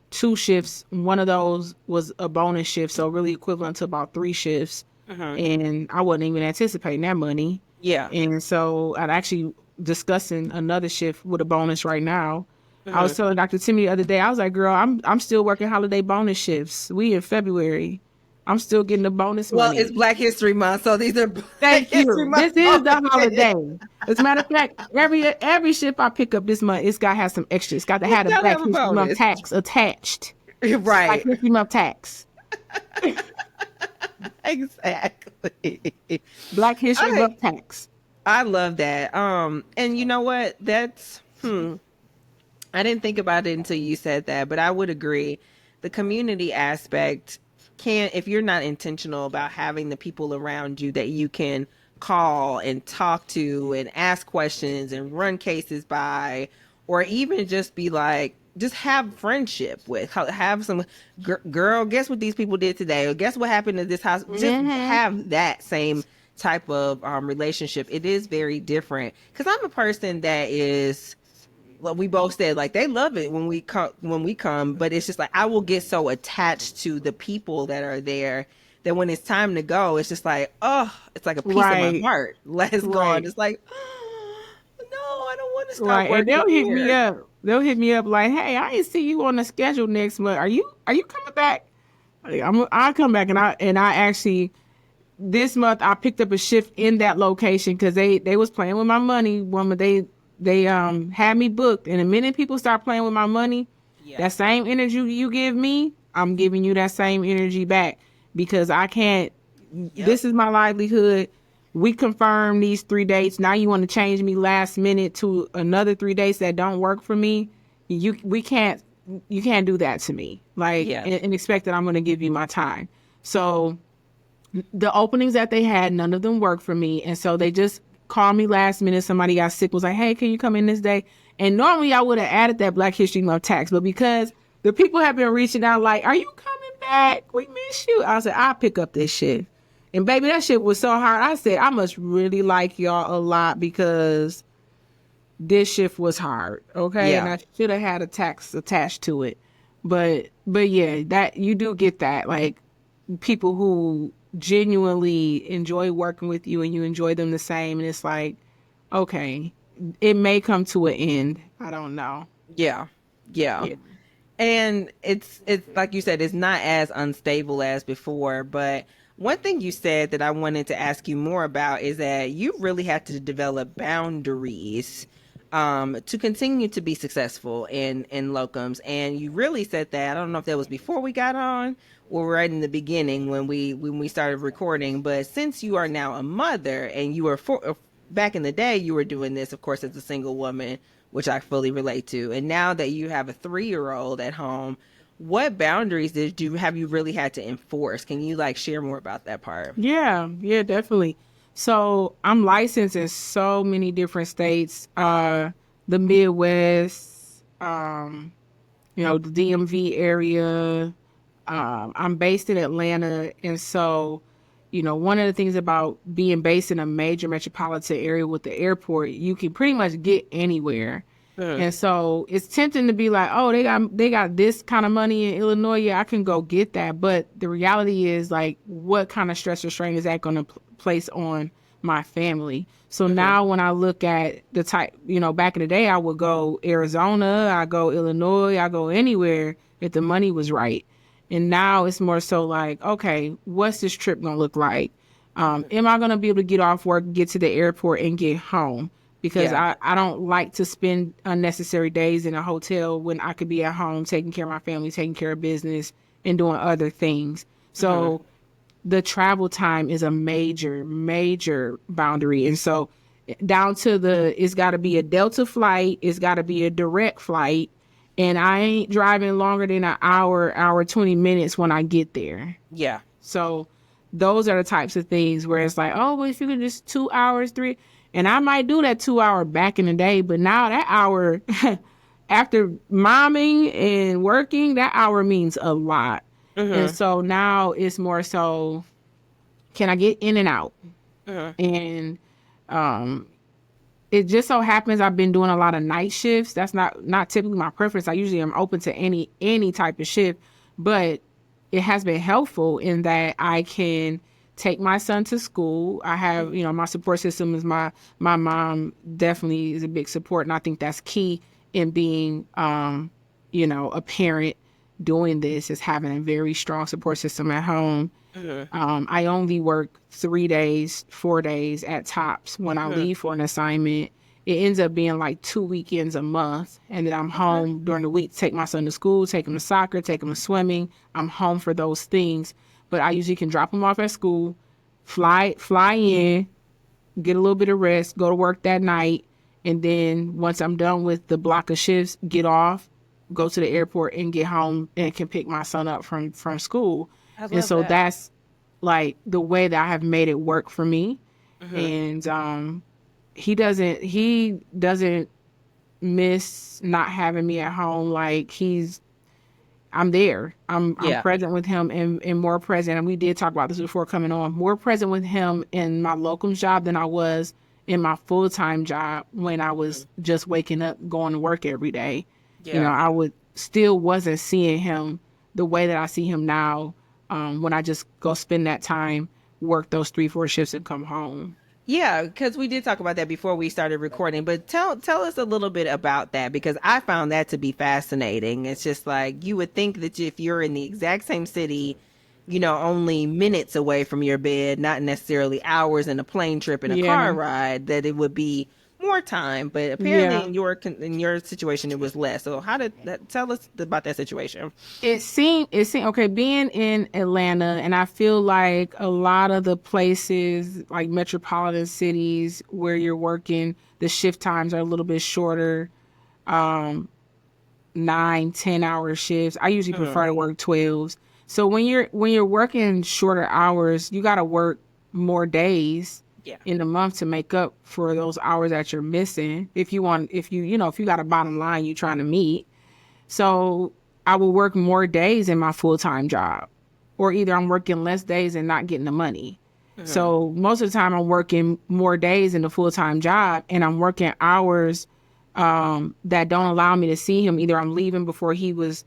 2 shifts. One of those was a bonus shift, so really equivalent to about 3 shifts. And I wasn't even anticipating that money. Yeah. And so I'm actually discussing another shift with a bonus right now. I was telling Dr. Timmy the other day, I was like, girl, I'm still working holiday bonus shifts. We in February. I'm still getting the bonus money. Well, it's Black History Month, so these are Thank you. This is the holiday. As a matter of fact, every shift I pick up this month, it's got to have some extra. It's got to have a Black History Month tax attached. Right. Black History Month tax. Exactly. Black History Month tax. I love that. And you know what? That's I didn't think about it until you said that, but I would agree. The community aspect if you're not intentional about having the people around you that you can call and talk to and ask questions and run cases by, or even just be like, just have friendship with, have some girl, guess what these people did today, or guess what happened at this house. Just have that same type of relationship. It is very different, because I'm a person that is, well, we both said, like, they love it when we come, but it's just like, I will get so attached to the people that are there that when it's time to go, it's just like, oh, it's like a piece of my heart. Let's go. And it's like, oh, no, I don't want to start working. And they'll hit here. me up. They'll hit me up like, hey, I didn't see you on the schedule next month. Are you coming back? I'll come back. And I actually, this month I picked up a shift in that location, because they was playing with my money. They had me booked, and the minute people start playing with my money, that same energy you give me, I'm giving you that same energy back, because I can't. This is my livelihood. We confirmed these 3 dates. Now you want to change me last minute to another 3 dates that don't work for me. You can't do that to me, and expect that I'm going to give you my time. So the openings that they had, none of them worked for me, and so they just called me last minute. Somebody got sick, was like, hey, can you come in this day? And normally I would have added that Black History Month tax, but because the people have been reaching out like, are you coming back? We miss you. I said, I'll pick up this shit. And baby, that shit was so hard. I said, I must really like y'all a lot, because this shift was hard. Okay. Yeah. And I should have had a tax attached to it. But yeah, that you do get that, like, people who genuinely enjoy working with you and you enjoy them the same, and it's like, okay, it may come to an end. I don't know. Yeah. And it's like you said, it's not as unstable as before. But one thing you said that I wanted to ask you more about is that you really have to develop boundaries to continue to be successful in locums. And you really said that. I don't know if that was before we got on or right in the beginning when we started recording. But since you are now a mother and you were back in the day, you were doing this, of course, as a single woman, which I fully relate to. And now that you have a 3-year-old at home, what boundaries have you really had to enforce? Can you like share more about that part? Yeah, definitely. So I'm licensed in so many different states, the Midwest, the DMV area. I'm based in Atlanta. And so, one of the things about being based in a major metropolitan area with the airport, you can pretty much get anywhere. And so it's tempting to be like, oh, they got this kind of money in Illinois. Yeah, I can go get that. But the reality is, like, what kind of stress or strain is that going to place on my family? So now when I look at the type, back in the day, I would go Arizona, I go Illinois, I go anywhere if the money was right. And now it's more so like, okay, what's this trip going to look like? Am I going to be able to get off work, get to the airport, and get home? Because I don't like to spend unnecessary days in a hotel when I could be at home taking care of my family, taking care of business, and doing other things. So the travel time is a major, major boundary. And so down to it's got to be a Delta flight. It's got to be a direct flight. And I ain't driving longer than an hour, 20 minutes when I get there. Yeah. So those are the types of things where it's like, oh, well, if you could just 2 hours, 3. And I might do that 2 hour back in the day, but now that hour, after momming and working, that hour means a lot. And so now it's more so, can I get in and out? And it just so happens I've been doing a lot of night shifts. That's not typically my preference. I usually am open to any type of shift, but it has been helpful in that I can take my son to school. I have, my support system is my mom definitely is a big support. And I think that's key in being, a parent doing this, is having a very strong support system at home. I only work 3 days, 4 days at tops when I leave for an assignment. It ends up being like 2 weekends a month. And then I'm home during the week, take my son to school, take him to soccer, take him to swimming. I'm home for those things. But I usually can drop him off at school, fly in, get a little bit of rest, go to work that night. And then once I'm done with the block of shifts, get off, go to the airport and get home and can pick my son up from school. And so that's like the way that I have made it work for me. And he doesn't miss not having me at home. Like I'm there. I'm present with him and more present. And we did talk about this before coming on. More present with him in my Locums job than I was in my full-time job when I was just waking up, going to work every day. I wasn't seeing him the way that I see him now. When I just go spend that time, work those 3-4 shifts and come home. Yeah, because we did talk about that before we started recording, but tell us a little bit about that, because I found that to be fascinating. It's just like, you would think that if you're in the exact same city, only minutes away from your bed, not necessarily hours in a plane trip and a car ride, that it would be more time, but apparently in your situation it was less. So how did that, tell us about that situation? It seemed okay being in Atlanta, and I feel like a lot of the places like metropolitan cities where you're working, the shift times are a little bit shorter, 9-10 hour shifts. I usually prefer to work 12s. So when you're working shorter hours, you got to work more days in the month to make up for those hours that you're missing. If you got a bottom line you're trying to meet. So I will work more days in my full-time job, or either I'm working less days and not getting the money. So most of the time I'm working more days in the full-time job, and I'm working hours that don't allow me to see him. Either I'm leaving before he was,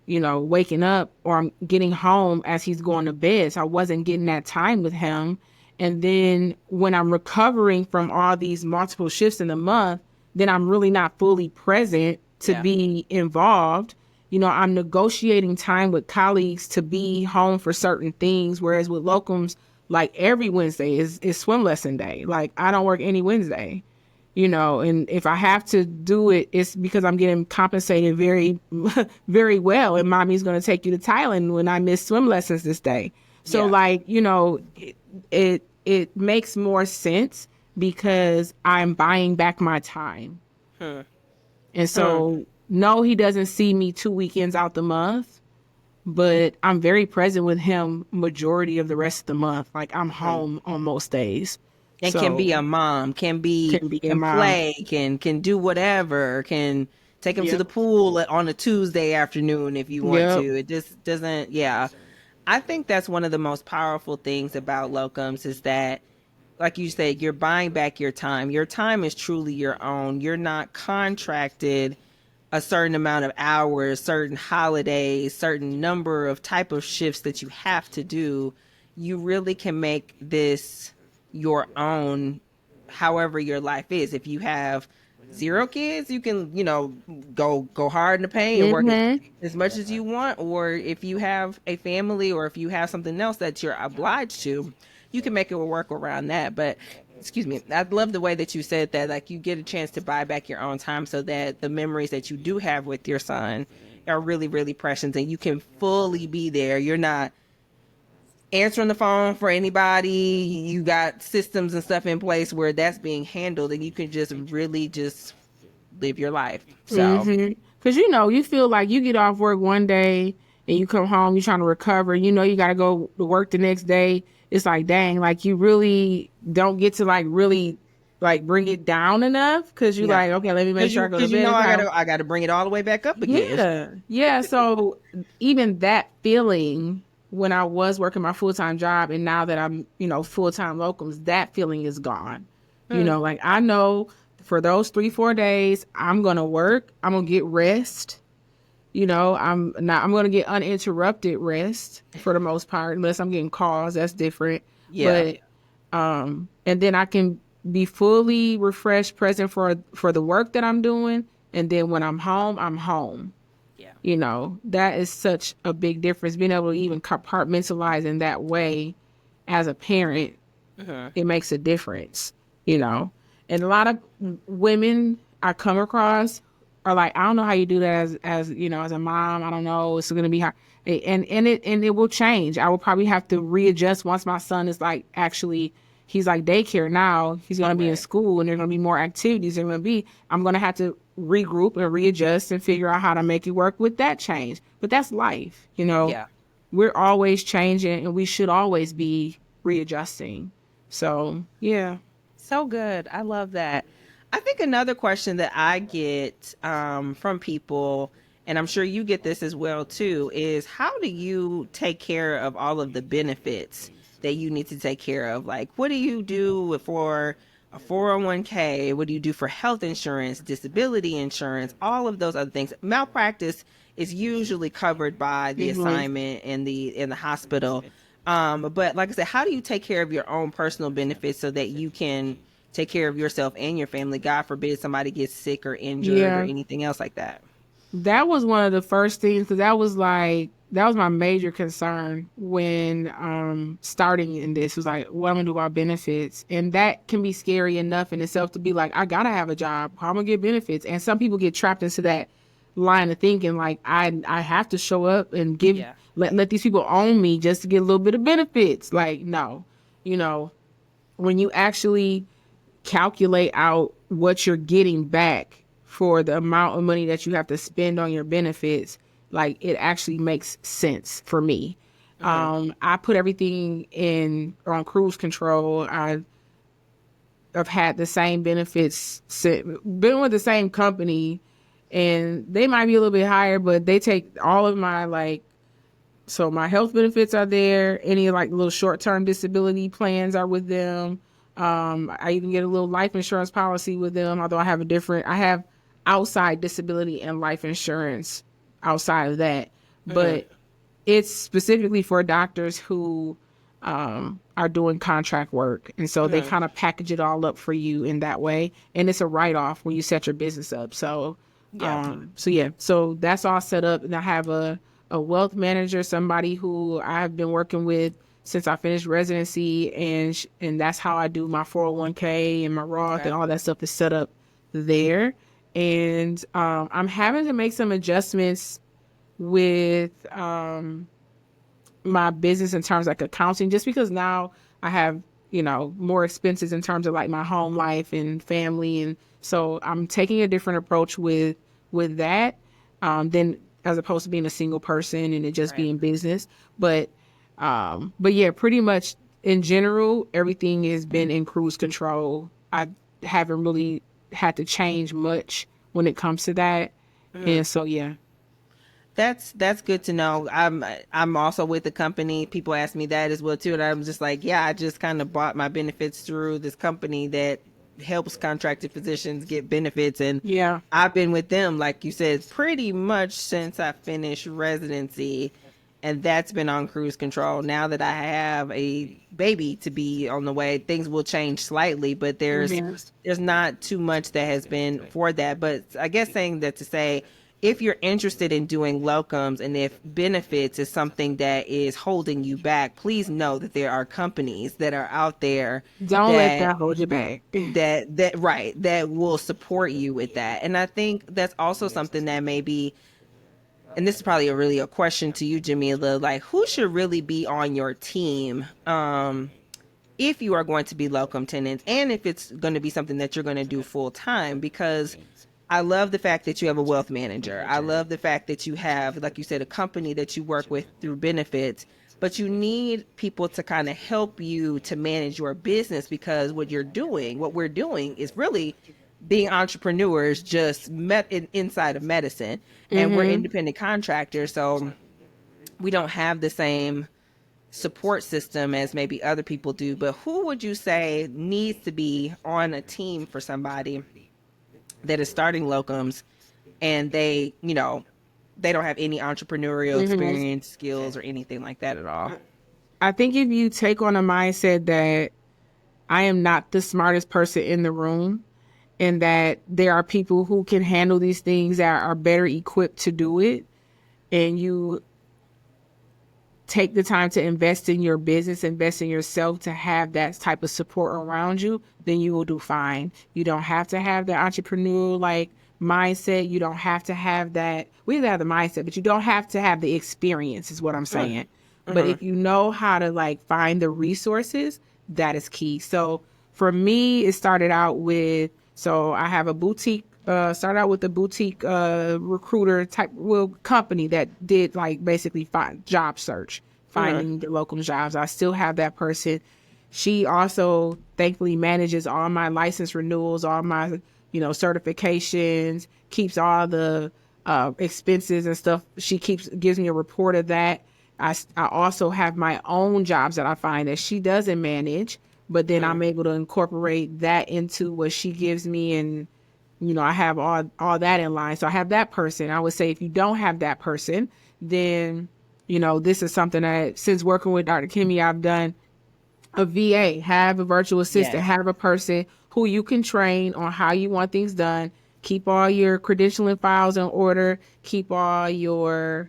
waking up, or I'm getting home as he's going to bed. So I wasn't getting that time with him. And then when I'm recovering from all these multiple shifts in the month, then I'm really not fully present to be involved. I'm negotiating time with colleagues to be home for certain things. Whereas with locums, like every Wednesday is swim lesson day. Like I don't work any Wednesday, and if I have to do it, it's because I'm getting compensated very, very well. And mommy's going to take you to Thailand when I miss swim lessons this day. So it makes more sense because I'm buying back my time. And so, no, he doesn't see me 2 weekends out the month, but I'm very present with him majority of the rest of the month. Like I'm home on most days. And can be a mom, can play, can do whatever, can take him to the pool on a Tuesday afternoon if you want to. It just doesn't, I think that's one of the most powerful things about locums is that, like you said, you're buying back your time. Your time is truly your own. You're not contracted a certain amount of hours, certain holidays, certain number of type of shifts that you have to do. You really can make this your own, however your life is. If you have 0 kids, you can, go hard in the paint and work as much as you want. Or if you have a family or if you have something else that you're obliged to, you can make it work around that. But excuse me, I love the way that you said that, like you get a chance to buy back your own time so that the memories that you do have with your son are really, really precious and you can fully be there. You're not answering the phone for anybody. You got systems and stuff in place where that's being handled and you can just really just live your life. So, because you feel like you get off work one day and you come home, you're trying to recover, you got to go to work the next day. It's like, dang, like you really don't get to like really like bring it down enough because you're like, okay, let me make sure I go to bed. I got to bring it all the way back up again. Yeah. So even that feeling when I was working my full-time job and now that I'm, full-time locums, that feeling is gone. Like I know for those 3-4 days, I'm going to work. I'm going to get rest. I'm going to get uninterrupted rest for the most part, unless I'm getting calls. That's different. Yeah. But, and then I can be fully refreshed, present for the work that I'm doing. And then when I'm home, I'm home. Yeah. That is such a big difference. Being able to even compartmentalize in that way as a parent, it makes a difference, And a lot of women I come across are like, I don't know how you do that as a mom. I don't know. It's going to be hard. And it will change. I will probably have to readjust once my son is like, actually, he's like daycare now. He's going to be in school and there's going to be more activities. I'm going to have to regroup and readjust and figure out how to make it work with that change. But that's life, Yeah. We're always changing and we should always be readjusting. So, yeah. So good. I love that. I think another question that I get from people, and I'm sure you get this as well too, is how do you take care of all of the benefits that you need to take care of? Like, what do you do for a 401k? What do you do for health insurance, disability insurance, all of those other things? Malpractice is usually covered by the assignment in the hospital. But like I said, how do you take care of your own personal benefits so that you can take care of yourself and your family? God forbid somebody gets sick or injured or anything else like that. That was one of the first things, because that was my major concern when starting in this. Was like, what I'm gonna do about benefits, and that can be scary enough in itself to be like, I gotta have a job. How am I gonna get benefits? And some people get trapped into that line of thinking, like I have to show up and give let these people own me just to get a little bit of benefits. Like, no, when you actually calculate out what you're getting back for the amount of money that you have to spend on your benefits, like it actually makes sense for me. I put everything on cruise control. I've had the same benefits, been with the same company, and they might be a little bit higher, but they take all of my so my health benefits are there. Any little short-term disability plans are with them. I even get a little life insurance policy with them, although I have outside disability and life insurance outside of that. But it's specifically for doctors who are doing contract work. And so they kind of package it all up for you in that way. And it's a write-off when you set your business up. So Yeah. So that's all set up, and I have a wealth manager, somebody who I've been working with since I finished residency, and that's how I do my 401k and my Roth and all that stuff is set up there. And I'm having to make some adjustments with my business in terms of like accounting, just because now I have, more expenses in terms of like my home life and family. And so I'm taking a different approach with that than as opposed to being a single person and it just being business. But yeah, pretty much in general, everything has been in cruise control. I haven't really had to change much when it comes to that. And so, yeah. That's good to know. I'm also with the company. People ask me that as well too, and I'm just like, yeah, I just kind of bought my benefits through this company that helps contracted physicians get benefits, and I've been with them, like you said, pretty much since I finished residency, and that's been on cruise control. Now that I have a baby to be on the way, things will change slightly, but there's not too much that has been for that. But I guess saying that to say, if you're interested in doing locums and if benefits is something that is holding you back, please know that there are companies that are out there. Don't let that hold you back. That will support you with that. And I think that's also something that maybe, and this is probably a question to you, Jamila, like who should really be on your team if you are going to be locum tenens, and if it's going to be something that you're going to do full time, because I love the fact that you have a wealth manager. I love the fact that you have, like you said, a company that you work with through benefits, but you need people to kind of help you to manage your business, because what we're doing is really being entrepreneurs just inside of medicine, and we're independent contractors. So we don't have the same support system as maybe other people do. But who would you say needs to be on a team for somebody that is starting locums and they don't have any entrepreneurial experience, skills, or anything like that at all? I think if you take on a mindset that I am not the smartest person in the room, and that there are people who can handle these things that are better equipped to do it, and you take the time to invest in your business, invest in yourself to have that type of support around you, then you will do fine. You don't have to have the entrepreneurial mindset. You don't have to have that. We have the mindset, but you don't have to have the experience is what I'm saying. But if you know how to find the resources, that is key. So for me, it started out with, I have a boutique, started out with a boutique recruiter type company that did basically job search, finding the local jobs. I still have that person. She also thankfully manages all my license renewals, all my certifications, keeps all the expenses and stuff. She gives me a report of that. I also have my own jobs that I find that she doesn't manage, but then I'm able to incorporate that into what she gives me, and I have all that in line. So I have that person. I would say if you don't have that person, then, this is something that since working with Dr. Kimmy, I've done a VA, have a virtual assistant, have a person who you can train on how you want things done, keep all your credentialing files in order, keep all your,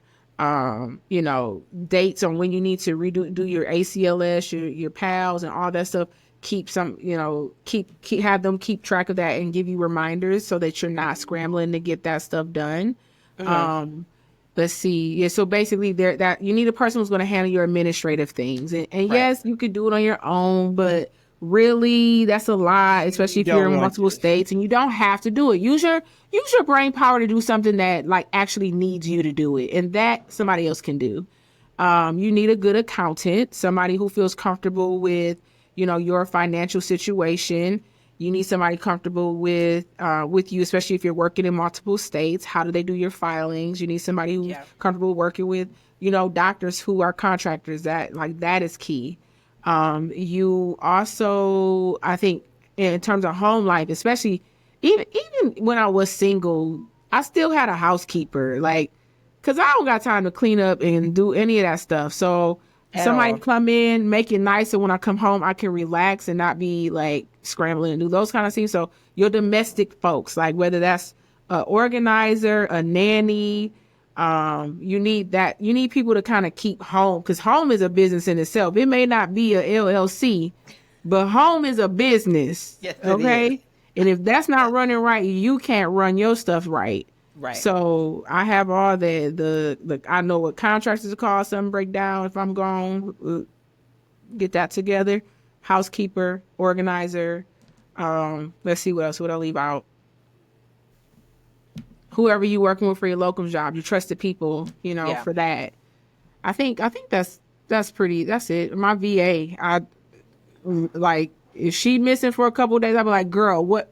dates on when you need to do your ACLS, your PALS and all that stuff. Keep have them keep track of that and give you reminders so that you're not scrambling to get that stuff done. Let's see. Yeah. So basically that you need a person who's going to handle your administrative things. And yes, you could do it on your own, but really that's a lot, especially if you're in multiple states and you don't have to do it. Use your brain power to do something that actually needs you to do it, and that somebody else can do. You need a good accountant, somebody who feels comfortable with your financial situation. You need somebody comfortable with you, especially if you're working in multiple states. How do they do your filings? You need somebody who's comfortable working with, doctors who are contractors. That is key. You also, I think, in terms of home life, especially even when I was single, I still had a housekeeper, because I don't got time to clean up and do any of that stuff. So somebody come in, make it nice, so when I come home, I can relax and not be scrambling and do those kind of things. So your domestic folks, whether that's organizer, a nanny. You need people to kind of keep home, because home is a business in itself. It may not be a LLC, but home is a business. Yes, it okay. is. And if that's not running right, you can't run your stuff right. Right. So I have all the I know what contractors call, something break down if I'm gone, get that together. Housekeeper, organizer. Let's see what else would I leave out. Whoever you working with for your locum job, you trusted people, for that. I think that's it. My VA, if she missing for a couple of days, I'll be like, girl, what?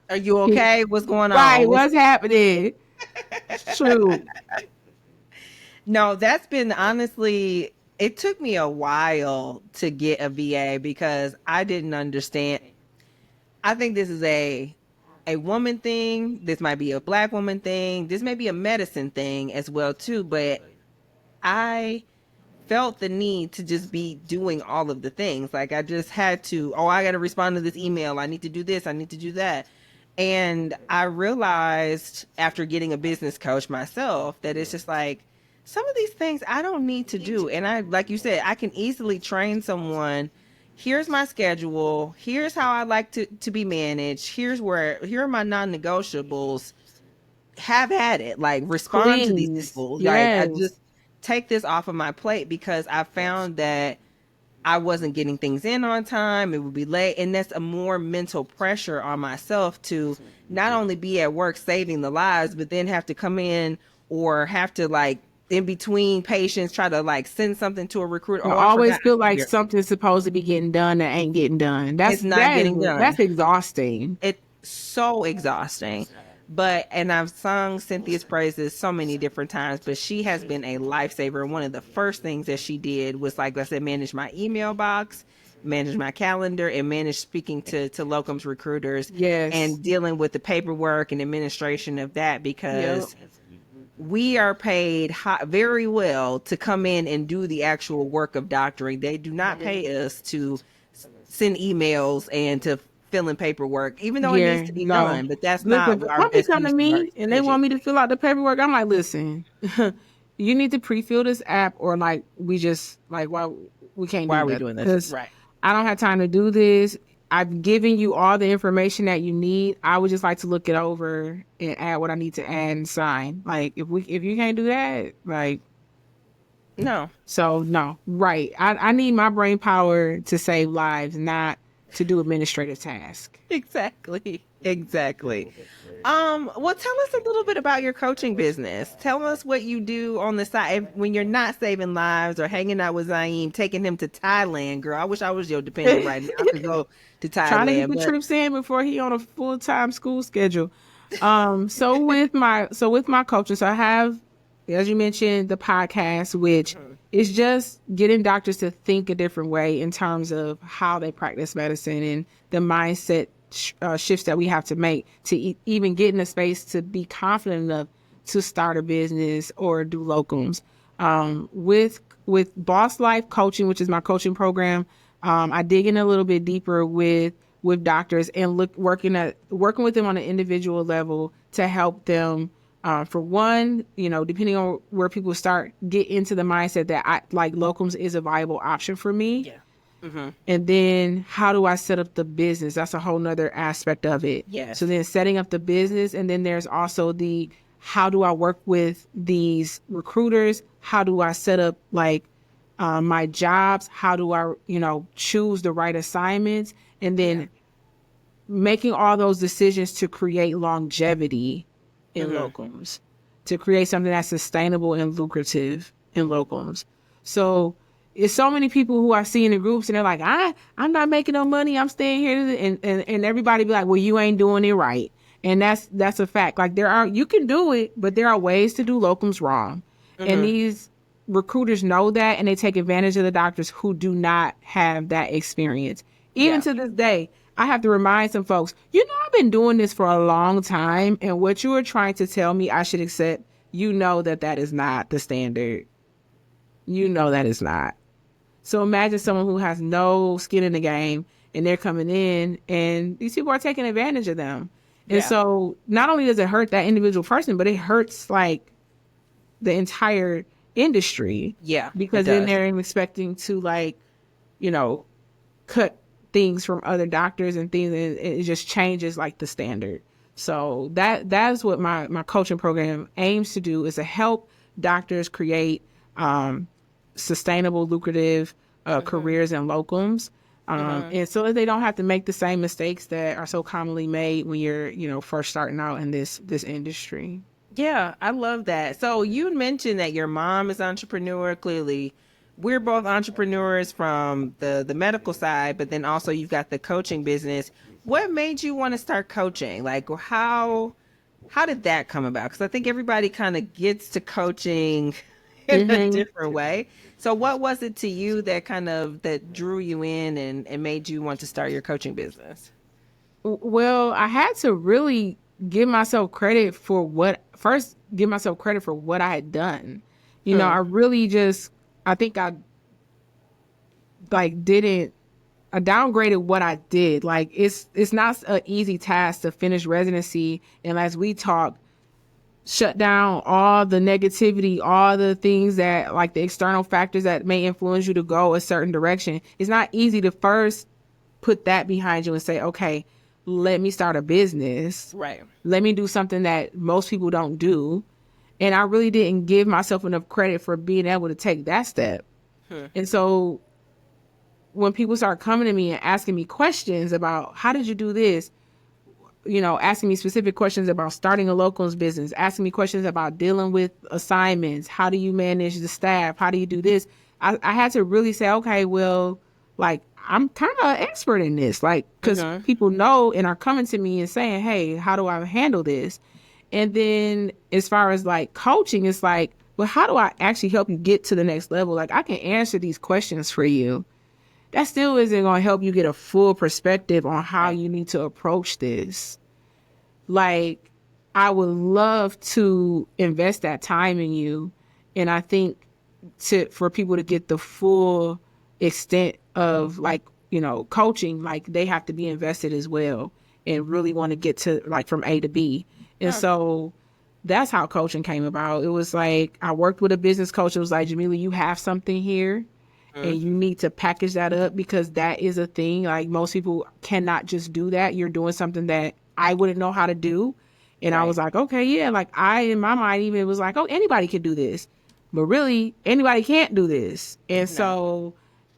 Are you okay? What's going on? Right, what's happening? True. No, that's been, honestly, it took me a while to get a VA because I didn't understand. I think this is a woman thing. This might be a Black woman thing. This may be a medicine thing as well too, but I felt the need to just be doing all of the things. Like I just had to, I got to respond to this email. I need to do this. I need to do that. And I realized after getting a business coach myself that it's just like, some of these things I don't need to do. And I, like you said, I can easily train someone. Here's my schedule. Here's how I like to be managed. Here are my non-negotiables. Have at it. Like respond to these people. Yes. Like I just take this off of my plate because I found that I wasn't getting things in on time. It would be late. And that's a more mental pressure on myself to not only be at work saving the lives, but then have to come in or have to like in between patients, try to like send something to a recruiter. I always feel like something's supposed to be getting done that ain't getting done. It's not getting done. That's exhausting. It's so exhausting. And I've sung Cynthia's praises so many different times, but she has been a lifesaver. One of the first things that she did was, like I said, manage my email box, manage my calendar, and manage speaking to Locums recruiters. Yes. And dealing with the paperwork and administration of that, because we are paid very well to come in and do the actual work of doctoring. They do not pay us to send emails and to fill in paperwork, even though it needs to be done. But that's not our business. Come to me and they want me to fill out the paperwork. I'm like, listen, you need to pre-fill this app, or like we just like why we can't. Why are we doing this? Right. I don't have time to do this. I've given you all the information that you need. I would just like to look it over and add what I need to add and sign. Like if you can't do that, like no. So no, right. I need my brain power to save lives, not to do administrative tasks. Exactly. Well, tell us a little bit about your coaching business. Tell us what you do on the side when you're not saving lives or hanging out with Zaim, taking him to Thailand. Girl, I wish I was your dependent right now. I could go to Thailand. Trying to get the trips in before he on a full-time school schedule. So with my coaching, so I have, as you mentioned, the podcast, which is just getting doctors to think a different way in terms of how they practice medicine and the mindset shifts that we have to make to even get in a space to be confident enough to start a business or do locums. With Boss Life Coaching, which is my coaching program, I dig in a little bit deeper with doctors and working with them on an individual level to help them. For one, depending on where people start, get into the mindset that locums is a viable option for me. Yeah. Mm-hmm. And then how do I set up the business? That's a whole nother aspect of it. Yeah. So then setting up the business, and then there's also how do I work with these recruiters? How do I set up my jobs? How do I, choose the right assignments? And then making all those decisions to create longevity in locums, to create something that's sustainable and lucrative in locums. So it's so many people who I see in the groups and they're like, I'm not making no money. I'm staying here. And everybody be like, well, you ain't doing it right. And that's a fact. Like you can do it, but there are ways to do locums wrong. And these recruiters know that, and they take advantage of the doctors who do not have that experience. Even to this day, I have to remind some folks, I've been doing this for a long time, and what you are trying to tell me I should accept, that is not the standard. That is not. So imagine someone who has no skin in the game, and they're coming in, and these people are taking advantage of them. And so not only does it hurt that individual person, but it hurts like the entire industry. Yeah. Because then they're expecting to like, you know, cut things from other doctors and things, and it just changes like the standard. So that's what my coaching program aims to do, is to help doctors create sustainable, lucrative careers in locums. And so that they don't have to make the same mistakes that are so commonly made when you're, you know, first starting out in this industry. Yeah, I love that. So you mentioned that your mom is an entrepreneur. Clearly, we're both entrepreneurs from the medical side, but then also you've got the coaching business. What made you want to start coaching? Like, how did that come about? Because I think everybody kind of gets to coaching in a different way. So what was it to you that drew you in and made you want to start your coaching business? Well, I had to really give myself credit for what I had done. You know, I think I downgraded what I did. Like it's not an easy task to finish residency, and as we talked, shut down all the negativity, all the things that like the external factors that may influence you to go a certain direction. It's not easy to first put that behind you and say, okay, let me start a business. Right. Let me do something that most people don't do. And I really didn't give myself enough credit for being able to take that step. And so when people start coming to me and asking me questions about how did you do this, you know, asking me specific questions about starting a locums business, asking me questions about dealing with assignments, how do you manage the staff, how do you do this, I had to really say, okay, well, like, I'm kind of an expert in this, like, because people know and are coming to me and saying, hey, how do I handle this? And then as far as like coaching, it's like, well, how do I actually help you get to the next level? Like, I can answer these questions for you. That still isn't going to help you get a full perspective on how you need to approach this. Like, I would love to invest that time in you. And I think for people to get the full extent of like, you know, coaching, like they have to be invested as well and really want to get to like from A to B. And so that's how coaching came about. It was like, I worked with a business coach. It was like, Jamila, you have something here and you need to package that up, because that is a thing. Like, most people cannot just do that. You're doing something that I wouldn't know how to do. And I was like, okay, yeah, like in my mind even was like, oh, anybody can do this. But really, anybody can't do this. And so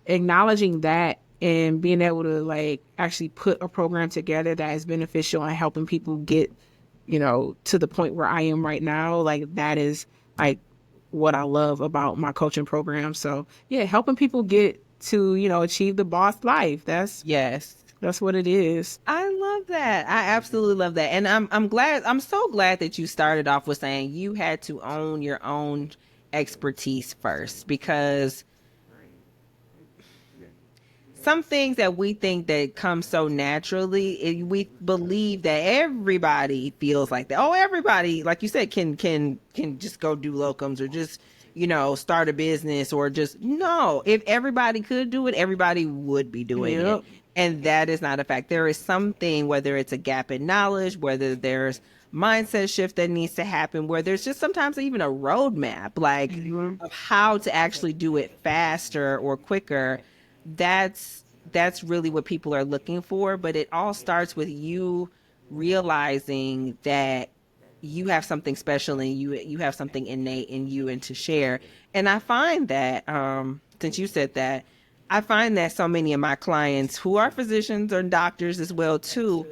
acknowledging that and being able to like actually put a program together that is beneficial and helping people get, you know, to the point where I am right now, like that is like what I love about my coaching program. So yeah, helping people get to, you know, achieve the boss life. That's what it is. I love that. I absolutely love that. And I'm so glad that you started off with saying you had to own your own expertise first, because some things that we think that come so naturally, we believe that everybody feels like that. Oh, everybody, like you said, can just go do locums or just, you know, start a business or just, no. If everybody could do it, everybody would be doing it. And that is not a fact. There is something, whether it's a gap in knowledge, whether there's mindset shift that needs to happen, where there's just sometimes even a roadmap, like of how to actually do it faster or quicker. That's really what people are looking for. But it all starts with you realizing that you have something special and you have something innate in you and to share. And I find that, since you said that, I find that so many of my clients who are physicians or doctors as well too,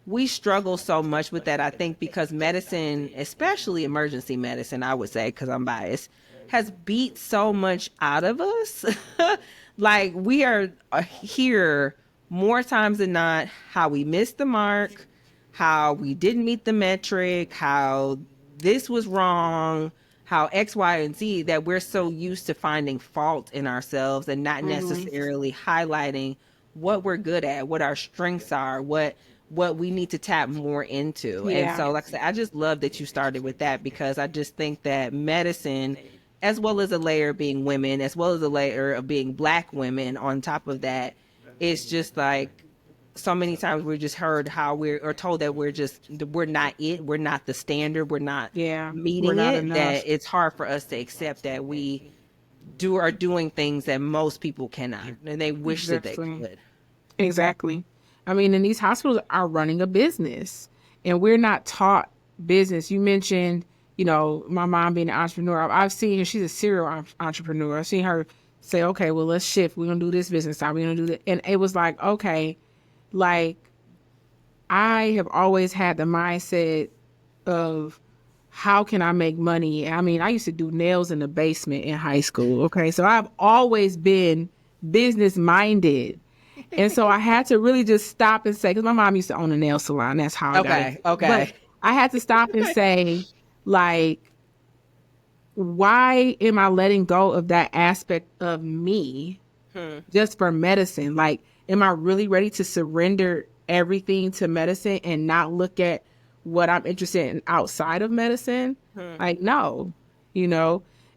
we struggle so much with that. I think because medicine, especially emergency medicine, I would say, because I'm biased, has beat so much out of us. Like, we are here more times than not how we missed the mark, how we didn't meet the metric, how this was wrong, how X, Y, and Z, that we're so used to finding fault in ourselves and not necessarily highlighting what we're good at, what our strengths are, what we need to tap more into. And so, like I said, I just love that you started with that, because I just think that medicine, as well as a layer of being women, as well as a layer of being Black women on top of that, it's just like so many times we're just heard how we're told that we're not it, we're not the standard, we're not we're meeting not it, enough. that it's hard for us to accept that we are doing things that most people cannot, and they wish that they could. Exactly. I mean, and these hospitals are running a business, and we're not taught business. You mentioned, my mom being an entrepreneur. I've seen her. She's a serial entrepreneur. I've seen her say, okay, well, let's shift. We're going to do this business side. We're going to do that. And it was like, okay, like I have always had the mindset of how can I make money? I mean, I used to do nails in the basement in high school. Okay. So I've always been business minded. And so I had to really just stop and say, because my mom used to own a nail salon. That's how I got it. Okay. But I had to stop and say, like, why am I letting go of that aspect of me just for medicine? Like, am I really ready to surrender everything to medicine and not look at what I'm interested in outside of medicine? Like, no,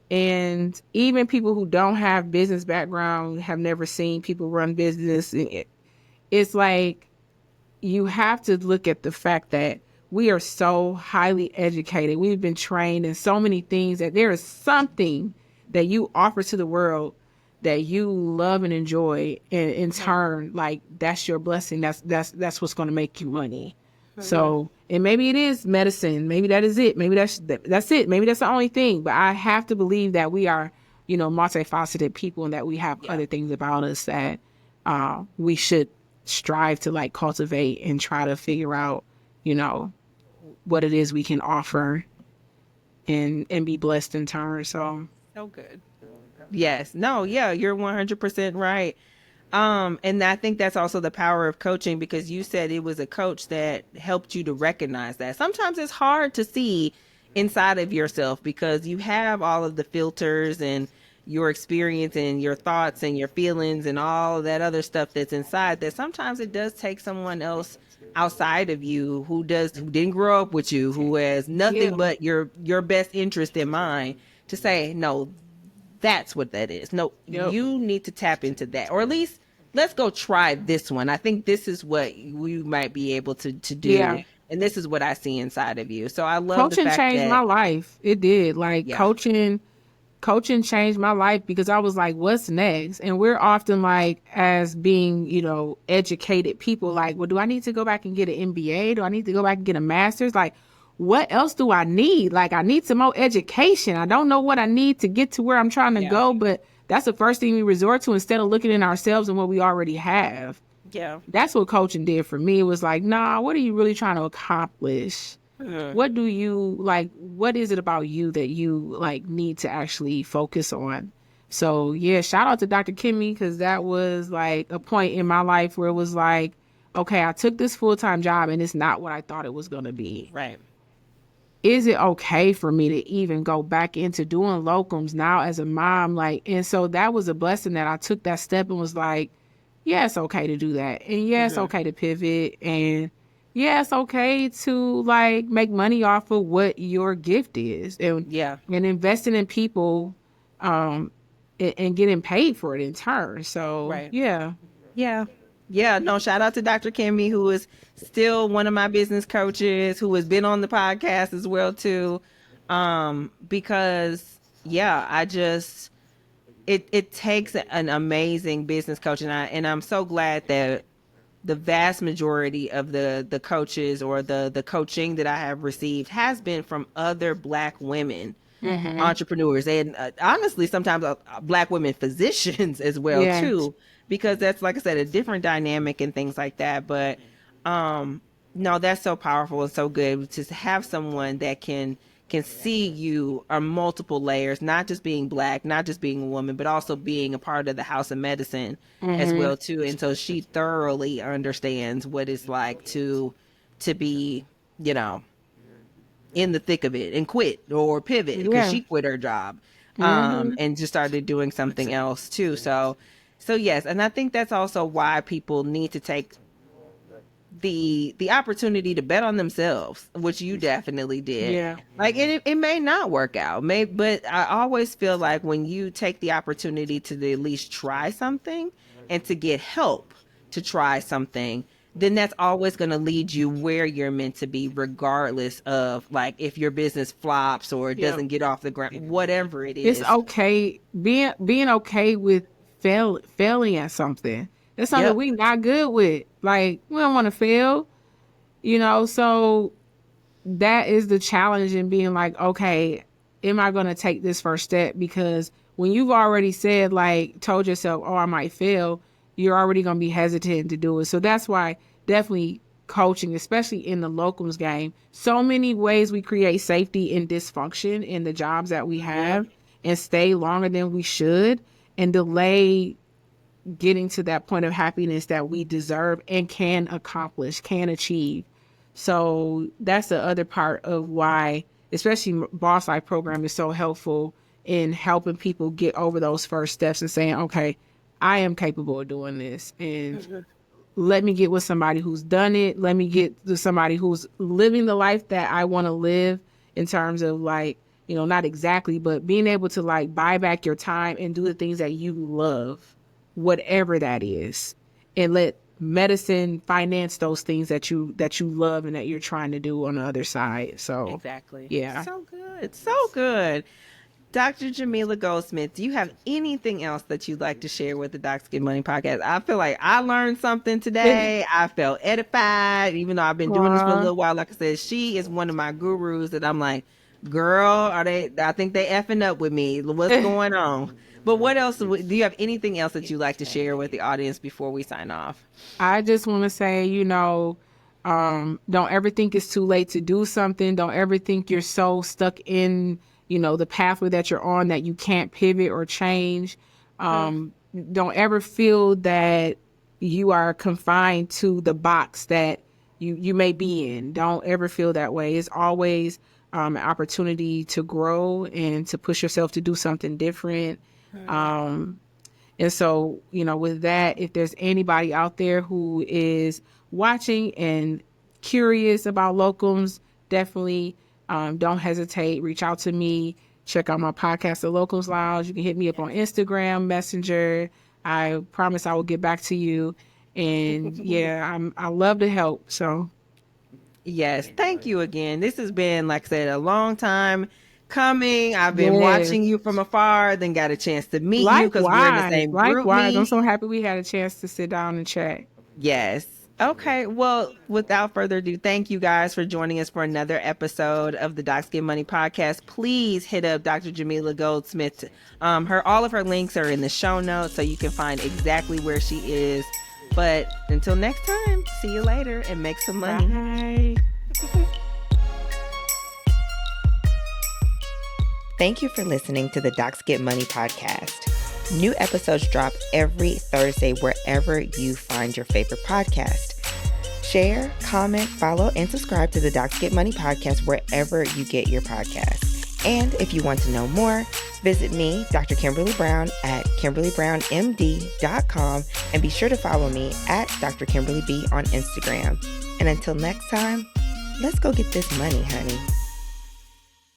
and even people who don't have business background, have never seen people run business. It's like, you have to look at the fact that we are so highly educated. We've been trained in so many things that there is something that you offer to the world that you love and enjoy. And in turn, like, that's your blessing. That's what's going to make you money. So, and maybe it is medicine. Maybe that is it. Maybe that's it. Maybe that's the only thing. But I have to believe that we are, multifaceted people, and that we have other things about us that we should strive to like cultivate and try to figure out, what it is we can offer and be blessed in turn. So good. Yes. No, yeah, you're 100% right. And I think that's also the power of coaching, because you said it was a coach that helped you to recognize that. Sometimes it's hard to see inside of yourself because you have all of the filters and your experience and your thoughts and your feelings and all of that other stuff that's inside, that sometimes it does take someone else outside of you who didn't grow up with you, who has nothing but your best interest in mind, to say, no, that's what that is. No, you need to tap into that, or at least let's go try this one. I think this is what we might be able to do. Yeah. And this is what I see inside of you. So I love coaching the fact changed my life. It did. Like coaching changed my life, because I was like, what's next? And we're often like, as being, educated people, like, well, do I need to go back and get an MBA? Do I need to go back and get a master's? Like, what else do I need? Like, I need some more education. I don't know what I need to get to where I'm trying to go, but that's the first thing we resort to instead of looking in ourselves and what we already have. Yeah. That's what coaching did for me. It was like, nah, what are you really trying to accomplish? What do you like? What is it about you that you like need to actually focus on? So yeah, shout out to Dr. Kimmy, because that was like a point in my life where it was like, okay, I took this full-time job and it's not what I thought it was going to be. Right. Is it okay for me to even go back into doing locums now as a mom? Like, and so that was a blessing that I took that step and was like, yeah, it's okay to do that. And yeah, it's okay to pivot. And yeah, it's okay to like make money off of what your gift is. And and investing in people and getting paid for it in turn. So yeah. No, shout out to Dr. Kimmy, who is still one of my business coaches, who has been on the podcast as well too. Because I just, it takes an amazing business coach, and I'm so glad that the vast majority of the coaches or the coaching that I have received has been from other Black women entrepreneurs, and honestly, sometimes Black women physicians as well too, because that's, like I said, a different dynamic and things like that. But no, that's so powerful and so good to have someone that can see you on multiple layers, not just being Black, not just being a woman, but also being a part of the house of medicine as well too. And so she thoroughly understands what it's like to be, in the thick of it and quit or pivot, because she quit her job and just started doing something else too. So yes, and I think that's also why people need to take the opportunity to bet on themselves, which you definitely did. Yeah. Like it may not work out, but I always feel like when you take the opportunity to at least try something and to get help to try something, then that's always going to lead you where you're meant to be, regardless of like if your business flops or it doesn't get off the ground, whatever it is. It's okay being okay with failing at something. That's something we not good with. Like, we don't want to fail, so that is the challenge in being like, okay, am I going to take this first step? Because when you've already said, like, told yourself, oh, I might fail, you're already going to be hesitant to do it. So that's why definitely coaching, especially in the locums game, so many ways we create safety and dysfunction in the jobs that we have and stay longer than we should and delay getting to that point of happiness that we deserve and can accomplish, can achieve. So that's the other part of why, especially Boss Life program is so helpful in helping people get over those first steps and saying, okay, I am capable of doing this. And let me get with somebody who's done it. Let me get to somebody who's living the life that I want to live in terms of like, not exactly, but being able to like buy back your time and do the things that you love, whatever that is, and let medicine finance those things that you love and that you're trying to do on the other side. So exactly. Yeah. So good. Dr. Jamila Goldsmith, do you have anything else that you'd like to share with the Docs Get Money podcast? I feel like I learned something today. I felt edified, even though I've been doing this for a little while. Like I said, she is one of my gurus that I'm like, girl, I think they effing up with me. What's going on? But what else? Do you have anything else that you'd like to share with the audience before we sign off? I just want to say, don't ever think it's too late to do something. Don't ever think you're so stuck in, the pathway that you're on that you can't pivot or change. Don't ever feel that you are confined to the box that you may be in. Don't ever feel that way. It's always an opportunity to grow and to push yourself to do something different. And so, with that, if there's anybody out there who is watching and curious about locums, definitely don't hesitate. Reach out to me. Check out my podcast, The Locums Lounge. You can hit me up on Instagram, Messenger. I promise I will get back to you. And I love to help. So, yes, thank you again. This has been, like I said, a long time coming. I've been watching you from afar, then got a chance to meet you because we're in the same group. I'm so happy we had a chance to sit down and chat. Yes. Okay. Well, without further ado, thank you guys for joining us for another episode of the Docs Get Money podcast. Please hit up Dr. Jamila Goldsmith. All of her links are in the show notes, so you can find exactly where she is. But until next time, see you later and make some money. Bye. Thank you for listening to the Docs Get Money podcast. New episodes drop every Thursday wherever you find your favorite podcast. Share, comment, follow, and subscribe to the Docs Get Money podcast wherever you get your podcasts. And if you want to know more, visit me, Dr. Kimberly Brown, at KimberlyBrownMD.com, and be sure to follow me at Dr. Kimberly B on Instagram. And until next time, let's go get this money, honey.